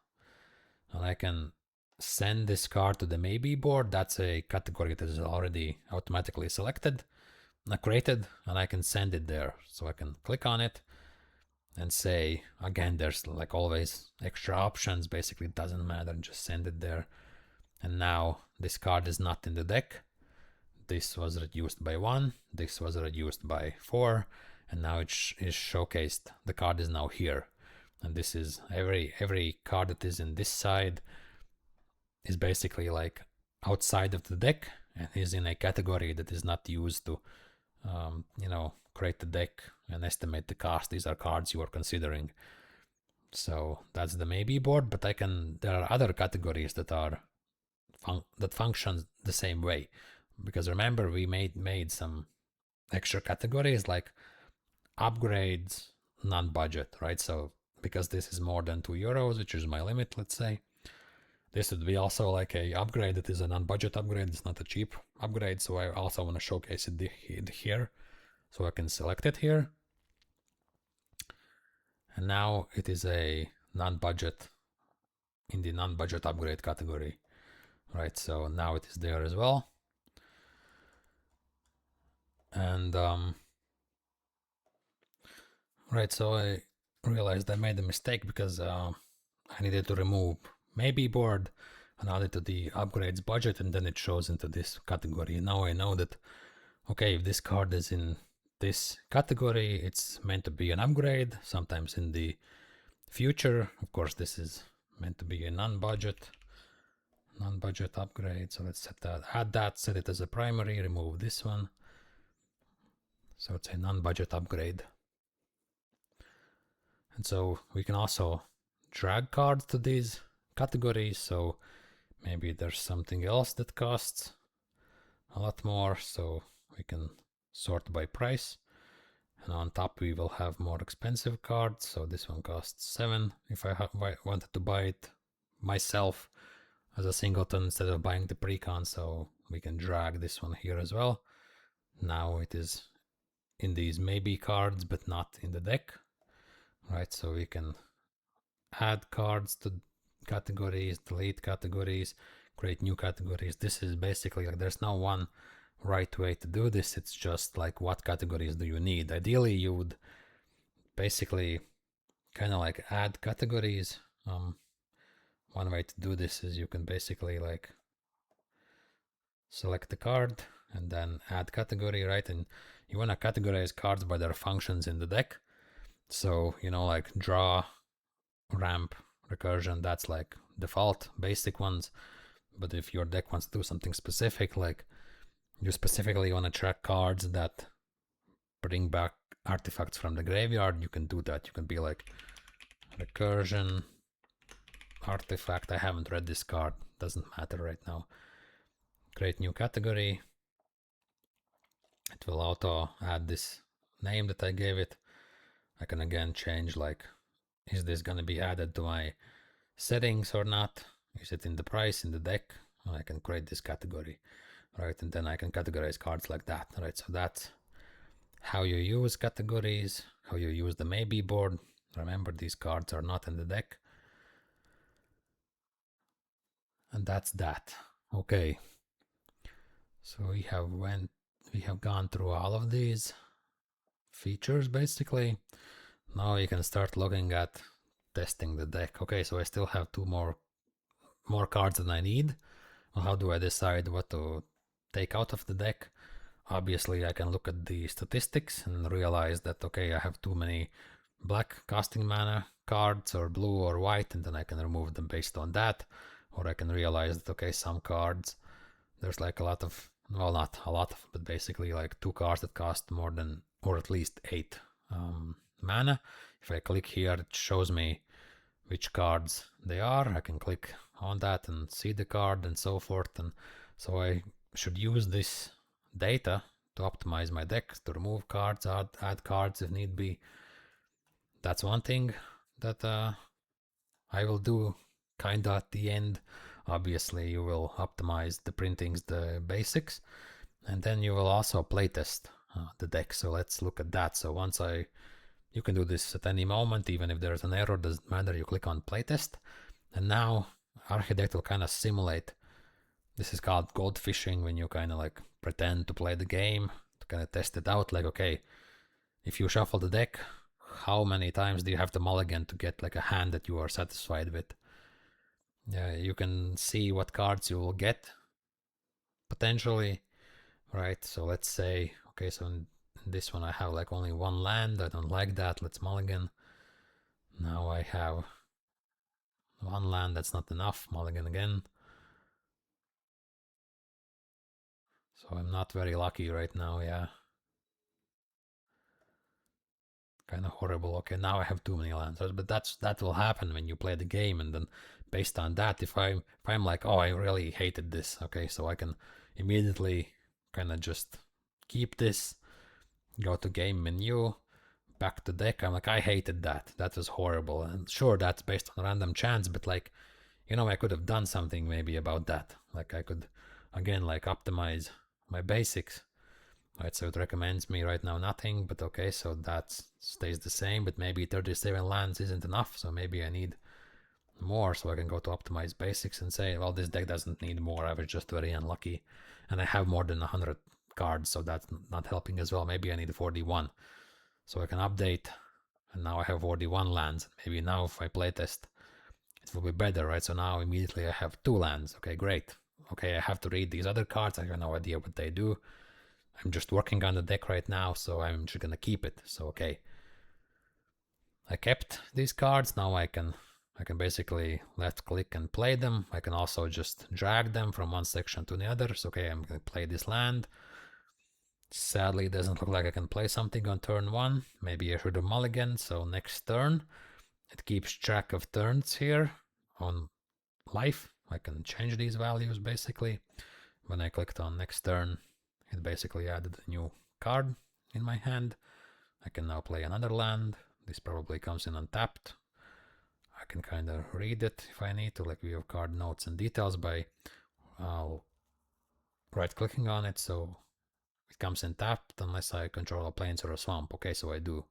and I can send this card to the maybe board. That's a category that is already automatically selected, created, and I can send it there. So I can click on it, and say, again, there's like always extra options, basically it doesn't matter, just send it there. And now this card is not in the deck. This was reduced by 1, this was reduced by 4, and now it is showcased. The card is now here. And this is every card that is in this side is basically like outside of the deck and is in a category that is not used to create the deck and estimate the cost. These are cards you are considering. So that's the maybe board, but there are other categories that are that function the same way, because remember we made some extra categories like upgrades, non-budget, right? So because this is more than €2, which is my limit, let's say, this would be also like a upgrade that is a non-budget upgrade. It's not a cheap upgrade, so I also want to showcase it here. So I can select it here. And now it is a non-budget, in the non-budget upgrade category, right? So now it is there as well. And right, so I realized I made a mistake because I needed to remove maybe board and add it to the upgrades budget, and then it shows into this category. Now I know that, okay, if this card is in this category, it's meant to be an upgrade. Sometimes in the future, of course, this is meant to be a non-budget upgrade. So let's set that, add that, set it as a primary, remove this one. So it's a non-budget upgrade. And so we can also drag cards to these categories. So maybe there's something else that costs a lot more, so we can sort by price. And on top we will have more expensive cards. So this one costs 7 if I wanted to buy it myself as a singleton instead of buying the Precon. So we can drag this one here as well. Now it is in these maybe cards, but not in the deck, right? So we can add cards to categories, delete categories, create new categories. This is basically like, there's no one right way to do this. It's just like, what categories do you need? Ideally you would basically kind of like add categories. One way to do this is you can basically like select the card and then add category, right? And you want to categorize cards by their functions in the deck. So, like draw, ramp, recursion, that's like default basic ones. But if your deck wants to do something specific, like you specifically want to track cards that bring back artifacts from the graveyard, you can do that. You can be like recursion artifact. I haven't read this card, doesn't matter right now. Create new category. It will auto add this name that I gave it. I can again change, like, is this going to be added to my settings or not? Is it in the price, in the deck? I can create this category, right? And then I can categorize cards like that, right? So that's how you use categories, how you use the maybe board. Remember, these cards are not in the deck. And that's that. Okay. So we have gone through all of these features basically. Now you can start looking at testing the deck. Okay, so I still have 2 more cards than I need. Well, how do I decide what to take out of the deck? Obviously I can look at the statistics and realize that, okay, I have too many black costing mana cards or blue or white, and then I can remove them based on that. Or I can realize that, okay, some cards, there's like a lot of, well, not a lot of, but basically like 2 cards that cost more than, or at least 8 mana. If I click here, it shows me which cards they are. I can click on that and see the card and so forth. And so I should use this data to optimize my deck, to remove cards, add cards if need be. That's one thing that I will do kinda at the end. Obviously you will optimize the printings, the basics, and then you will also playtest the deck. So let's look at that. So you can do this at any moment, even if there's an error, doesn't matter, you click on playtest. And now Archidekt will kind of simulate. This is called gold fishing, when you kind of like pretend to play the game, to kind of test it out. Like, okay, if you shuffle the deck, how many times do you have to mulligan to get like a hand that you are satisfied with. Yeah, you can see what cards you will get potentially, right? So let's say, okay, so in this one I have like only one land. I don't like that. Let's mulligan. Now I have one land. That's not enough. Mulligan again. So I'm not very lucky right now. Yeah. Kind of horrible. Okay, now I have too many lands, but that will happen when you play the game, and then based on that, if I'm like, oh, I really hated this, okay, so I can immediately kind of just keep this, go to game menu, back to deck. I'm like, I hated that. That was horrible. And sure, that's based on random chance, but like, you know, I could have done something maybe about that. Like I could, again, like optimize my basics. Right, so it recommends me right now nothing, but okay, so that stays the same, but maybe 37 lands isn't enough, so maybe I need more, so I can go to optimize basics and say, well, this deck doesn't need more, I was just very unlucky, and I have more than 100 cards, so that's not helping as well. Maybe I need 41, so I can update, and now I have 41 lands. Maybe now if I playtest, it will be better, right? So now immediately I have 2 lands. Okay, great. Okay, I have to read these other cards. I have no idea what they do. I'm just working on the deck right now, so I'm just gonna keep it. So okay, I kept these cards. Now I can basically left click and play them. I can also just drag them from one section to the other. So okay, I'm gonna play this land. Sadly, it doesn't look like I can play something on turn 1. Maybe I should have mulligan. So next turn, it keeps track of turns here on life. I can change these values basically. When I clicked on next turn, it basically added a new card in my hand. I can now play another land. This probably comes in untapped. I can kind of read it if I need to, like view card notes and details by right clicking on it. So it comes in tapped unless I control a plains or a swamp. Okay, so I do.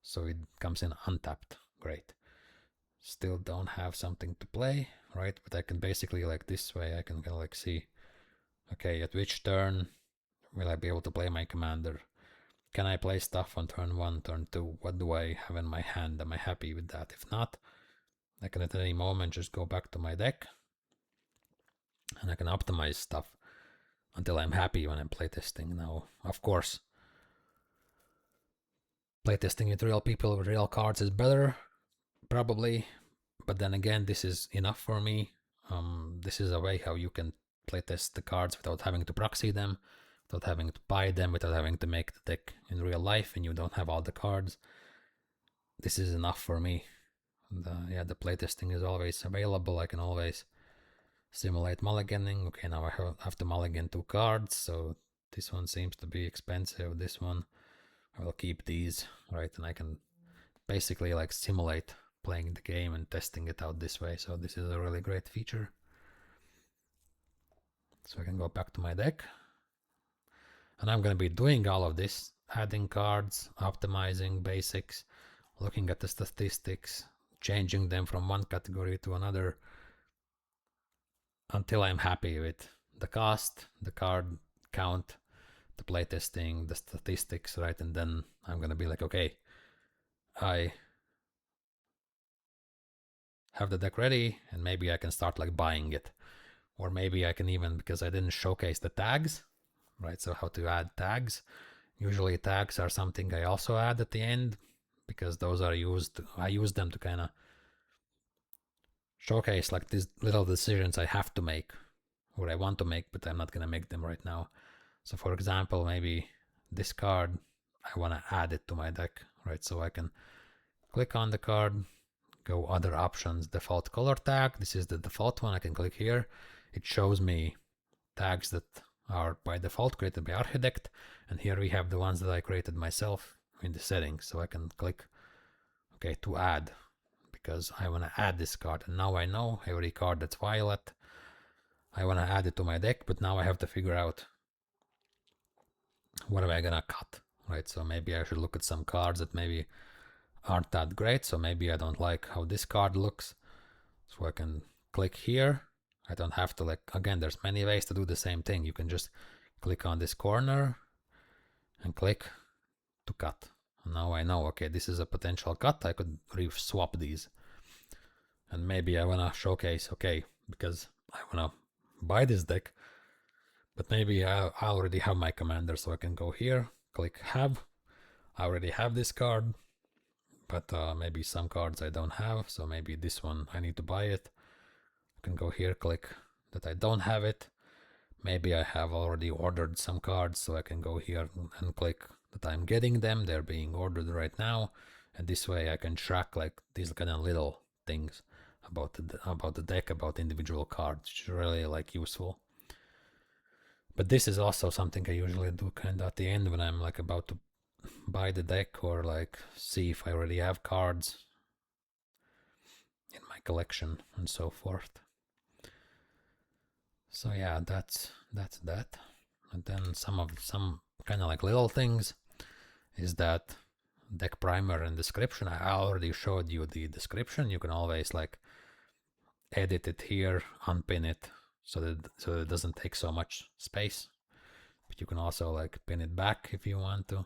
So it comes in untapped. Great. Still don't have something to play, right? But I can basically, like this way, I can kind of like see, okay, at which turn will I be able to play my commander? Can I play stuff on turn 1, turn 2? What do I have in my hand? Am I happy with that? If not, I can at any moment just go back to my deck and I can optimize stuff until I'm happy when I'm playtesting. Now, of course, playtesting with real people with real cards is better, probably. But then again, this is enough for me. This is a way how you can playtest the cards without having to proxy them, without having to buy them, without having to make the deck in real life and you don't have all the cards. This is enough for me. Yeah, the playtesting is always available. I can always simulate mulliganing. Okay, now I have to mulligan 2 cards, so this one seems to be expensive. This one, I will keep these, right? And I can basically like simulate playing the game and testing it out this way. So this is a really great feature. So I can go back to my deck. And I'm going to be doing all of this, adding cards, optimizing basics, looking at the statistics, changing them from one category to another until I'm happy with the cost, the card count, the playtesting, the statistics, right? And then I'm going to be like, okay, I have the deck ready and maybe I can start like buying it. Or maybe I can even, because I didn't showcase the tags, right? So how to add tags. Usually tags are something I also add at the end because those are used, I use them to kind of showcase like these little decisions I have to make or I want to make, but I'm not going to make them right now. So for example, maybe this card, I want to add it to my deck, right? So I can click on the card, go other options, default color tag. This is the default one. I can click here. It shows me tags that are by default created by Archidekt. And here we have the ones that I created myself in the settings. So I can click, okay, to add, because I want to add this card. And now I know every card that's violet, I want to add it to my deck, but now I have to figure out what am I gonna cut, right? So maybe I should look at some cards that maybe aren't that great. So maybe I don't like how this card looks. So I can click here. I don't have to like, again, there's many ways to do the same thing. You can just click on this corner and click to cut. Now I know, okay, this is a potential cut. I could swap these. And maybe I wanna showcase, okay, because I wanna buy this deck, but maybe I already have my commander, so I can go here, click have. I already have this card, but maybe some cards I don't have, so maybe this one I need to buy it. I can go here, click that I don't have it. Maybe I have already ordered some cards, so I can go here and click that I'm getting them. They're being ordered right now, and this way I can track like these kind of little things about the deck, about individual cards, which is really like useful. But this is also something I usually do kind of at the end when I'm like about to buy the deck, or like see if I already have cards in my collection and so forth. So yeah, that's that. And then some kind of like little things is that deck primer and description. I already showed you the description. You can always like edit it here, unpin it, so that it doesn't take so much space. But you can also like pin it back if you want to,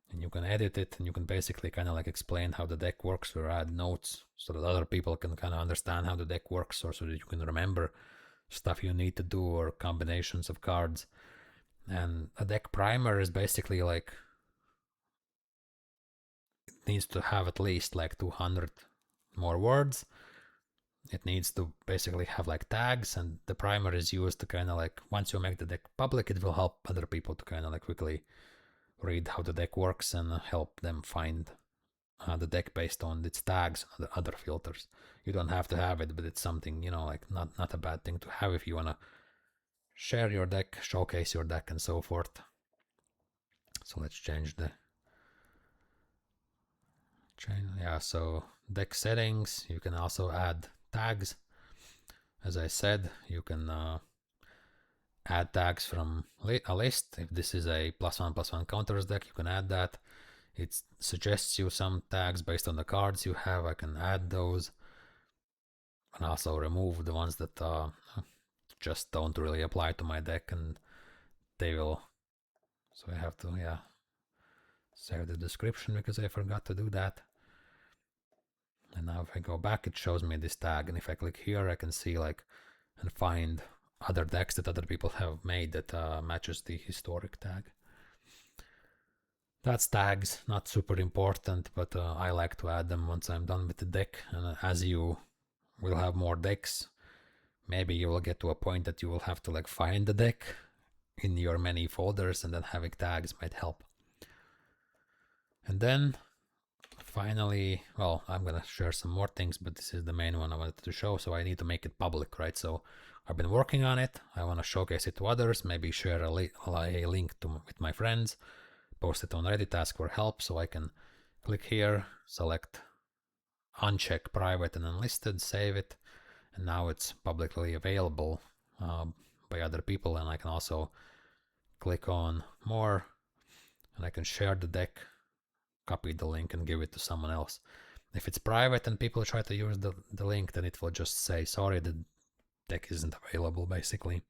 and you can edit it, and you can basically kind of like explain how the deck works, or add notes so that other people can kind of understand how the deck works, or so that you can remember stuff you need to do, or combinations of cards. And a deck primer is basically like, it needs to have at least like 200 more words. It needs to basically have like tags, and the primer is used to kind of like, once you make the deck public, it will help other people to kind of like quickly read how the deck works and help them find the deck based on its tags and other filters. You don't have to have it, but it's something, you know, like not a bad thing to have if you want to share your deck, showcase your deck, and so forth. So let's change the yeah, so deck settings, you can also add tags. As I said, you can add tags from a list. If this is a +1/+1 counters deck, you can add that. It suggests you some tags based on the cards you have. I can add those, and also remove the ones that just don't really apply to my deck, and they will. So I have to, yeah, save the description because I forgot to do that. And now if I go back, it shows me this tag, and if I click here, I can see like and find other decks that other people have made that matches the historic tag. That's tags, not super important, but I like to add them once I'm done with the deck. And as you will have more decks, maybe you will get to a point that you will have to like find the deck in your many folders, and then having tags might help. And then finally, well, I'm gonna share some more things, but this is the main one I wanted to show, so I need to make it public, right? So I've been working on it. I want to showcase it to others, maybe share a link with my friends, post it on Reddit, ask for help. So I can click here, select uncheck private and unlisted, save it, and now it's publicly available by other people. And I can also click on more, and I can share the deck, copy the link, and give it to someone else. If it's private and people try to use the link, then it will just say, sorry, the deck isn't available, basically.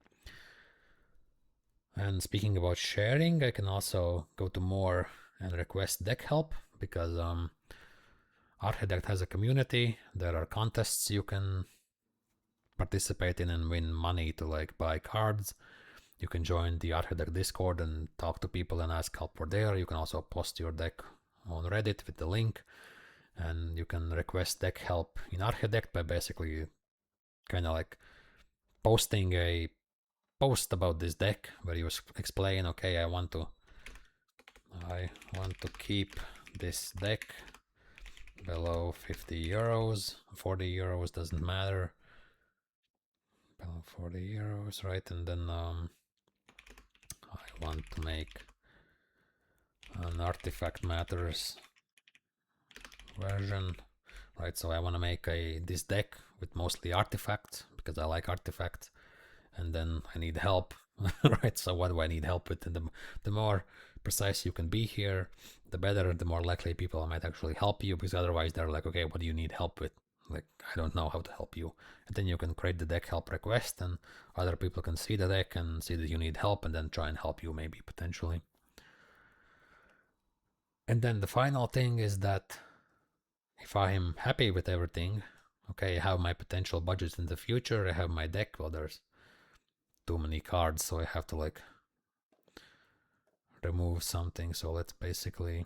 And speaking about sharing, I can also go to more and request deck help, because Archidekt has a community. There are contests you can participate in and win money to like buy cards. You can join the Archidekt Discord and talk to people and ask help for there. You can also post your deck on Reddit with the link, and you can request deck help in Archidekt by basically kind of like posting a post about this deck where you explain, okay, I want to keep this deck below 50 euros, 40 euros, doesn't matter, below 40 euros, right? And then I want to make an Artifact Matters version, right? So I want to make this deck with mostly artifacts because I like artifacts, and then I need help, right? So what do I need help with? And the more precise you can be here, the better, the more likely people might actually help you, because otherwise they're like, okay, what do you need help with? Like, I don't know how to help you. And then you can create the deck help request, and other people can see the deck and see that you need help, and then try and help you maybe potentially. And then the final thing is that if I'm happy with everything, okay, I have my potential budgets in the future, I have my deck, well, there's too many cards, so I have to like remove something. So let's basically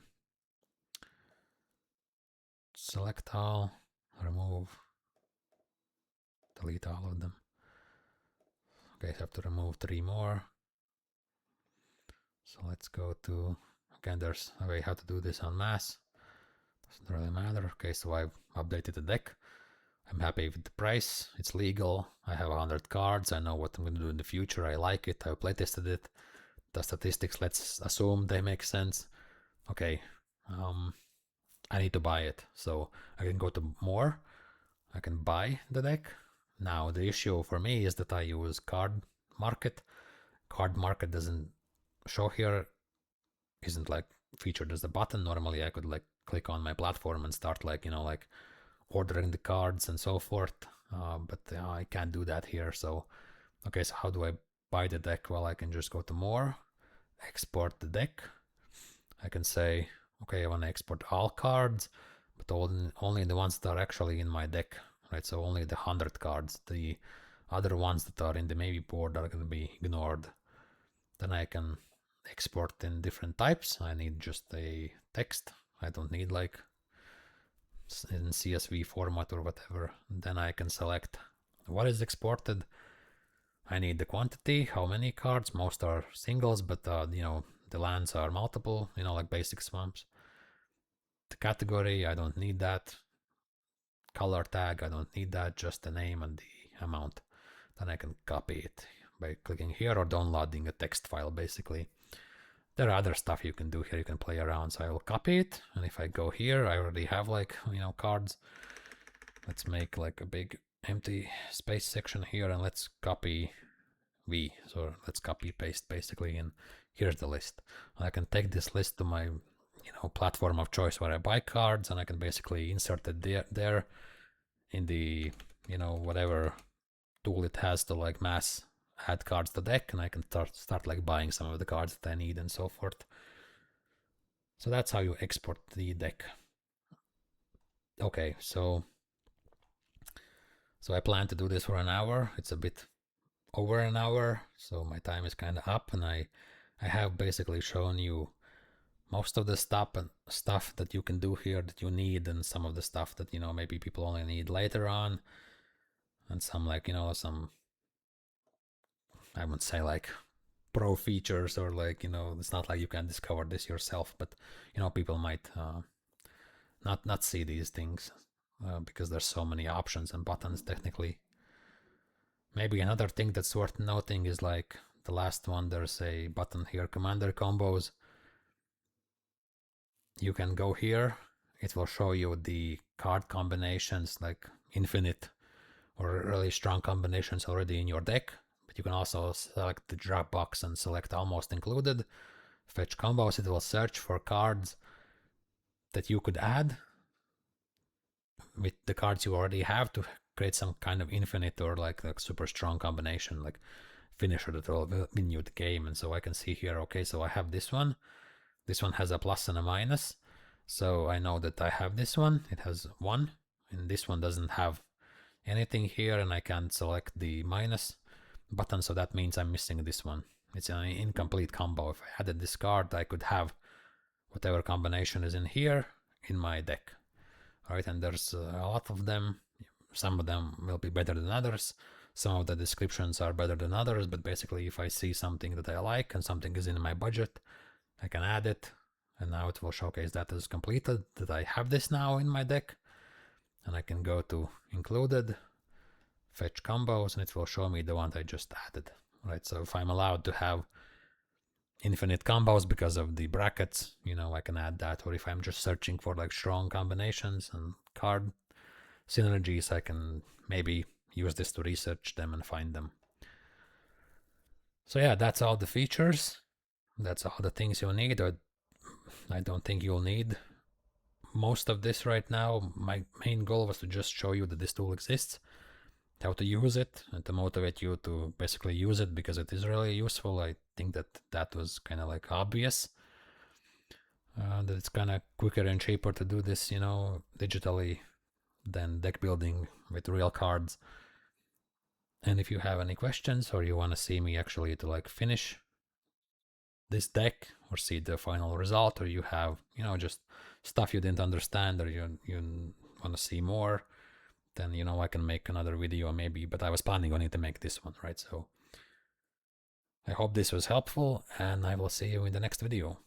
select all, remove, delete all of them. Okay, I have to remove 3 more. So let's go to, again, there's a way how to do this en masse. Doesn't really matter. Okay, so I've updated the deck. I'm happy with the price. It's legal. I have 100 cards. I know what I'm going to do in the future. I like it. I've playtested it. The statistics, let's assume they make sense. Okay, I need to buy it. So I can go to more. I can buy the deck. Now the issue for me is that I use card market. Card market doesn't show here, isn't like featured as a button. Normally I could like click on my platform and start like, you know, like ordering the cards and so forth. But I can't do that here. So, okay, so how do I buy the deck? Well, I can just go to more, export the deck. I can say, okay, I want to export all cards, but only the ones that are actually in my deck, right? So only the 100 cards. The other ones that are in the maybe board are going to be ignored. Then I can export in different types. I need just a text. I don't need like in CSV format or whatever. Then I can select what is exported. I need the quantity, how many cards. Most are singles, but you know, the lands are multiple, you know, like basic swamps. The category, I don't need that. Color tag, I don't need that, just the name and the amount. Then I can copy it by clicking here or downloading a text file, basically. There are other stuff you can do here. You can play around. So I will copy it. And if I go here, I already have like, you know, cards. Let's make like a big empty space section here and let's copy V. So let's copy paste basically. And here's the list. I can take this list to my, you know, platform of choice where I buy cards, and I can basically insert it there in the, you know, whatever tool it has to like mass add cards to the deck, and I can start like buying some of the cards that I need and so forth. So that's how you export the deck. Okay, so I plan to do this for an hour. It's a bit over an hour, so my time is kind of up, and I have basically shown you most of the stuff that you can do here that you need, and some of the stuff that, you know, maybe people only need later on, and some like, you know, some, I would say like pro features, or like, you know, it's not like you can discover this yourself, but you know, people might not see these things because there's so many options and buttons technically. Maybe another thing that's worth noting is like the last one, there's a button here, Commander combos. You can go here, it will show you the card combinations, like infinite or really strong combinations already in your deck. But you can also select the drop box and select almost included. Fetch combos, it will search for cards that you could add with the cards you already have to create some kind of infinite or like super strong combination, like finisher that will win you the game. And so I can see here, okay, so I have this one. This one has a plus and a minus. So I know that I have this one, it has 1, and this one doesn't have anything here, and I can't select the minus button, so that means I'm missing this one. It's an incomplete combo. If I added this card, I could have whatever combination is in here in my deck. All right, and there's a lot of them. Some of them will be better than others. Some of the descriptions are better than others, but basically if I see something that I like and something is in my budget, I can add it, and now it will showcase that as completed, that I have this now in my deck. And I can go to included, fetch combos, and it will show me the one I just added, right? So if I'm allowed to have infinite combos because of the brackets, you know, I can add that. Or if I'm just searching for like strong combinations and card synergies, I can maybe use this to research them and find them. So yeah, that's all the features. That's all the things you'll need. I don't think you'll need most of this right now. My main goal was to just show you that this tool exists, how to use it, and to motivate you to basically use it because it is really useful. I think that was kind of like obvious. that it's kind of quicker and cheaper to do this, you know, digitally than deck building with real cards. And if you have any questions, or you want to see me actually to like finish this deck or see the final result, or you have, you know, just stuff you didn't understand, or you want to see more, then, you know, I can make another video maybe, but I was planning on it to make this one, right? So I hope this was helpful, and I will see you in the next video.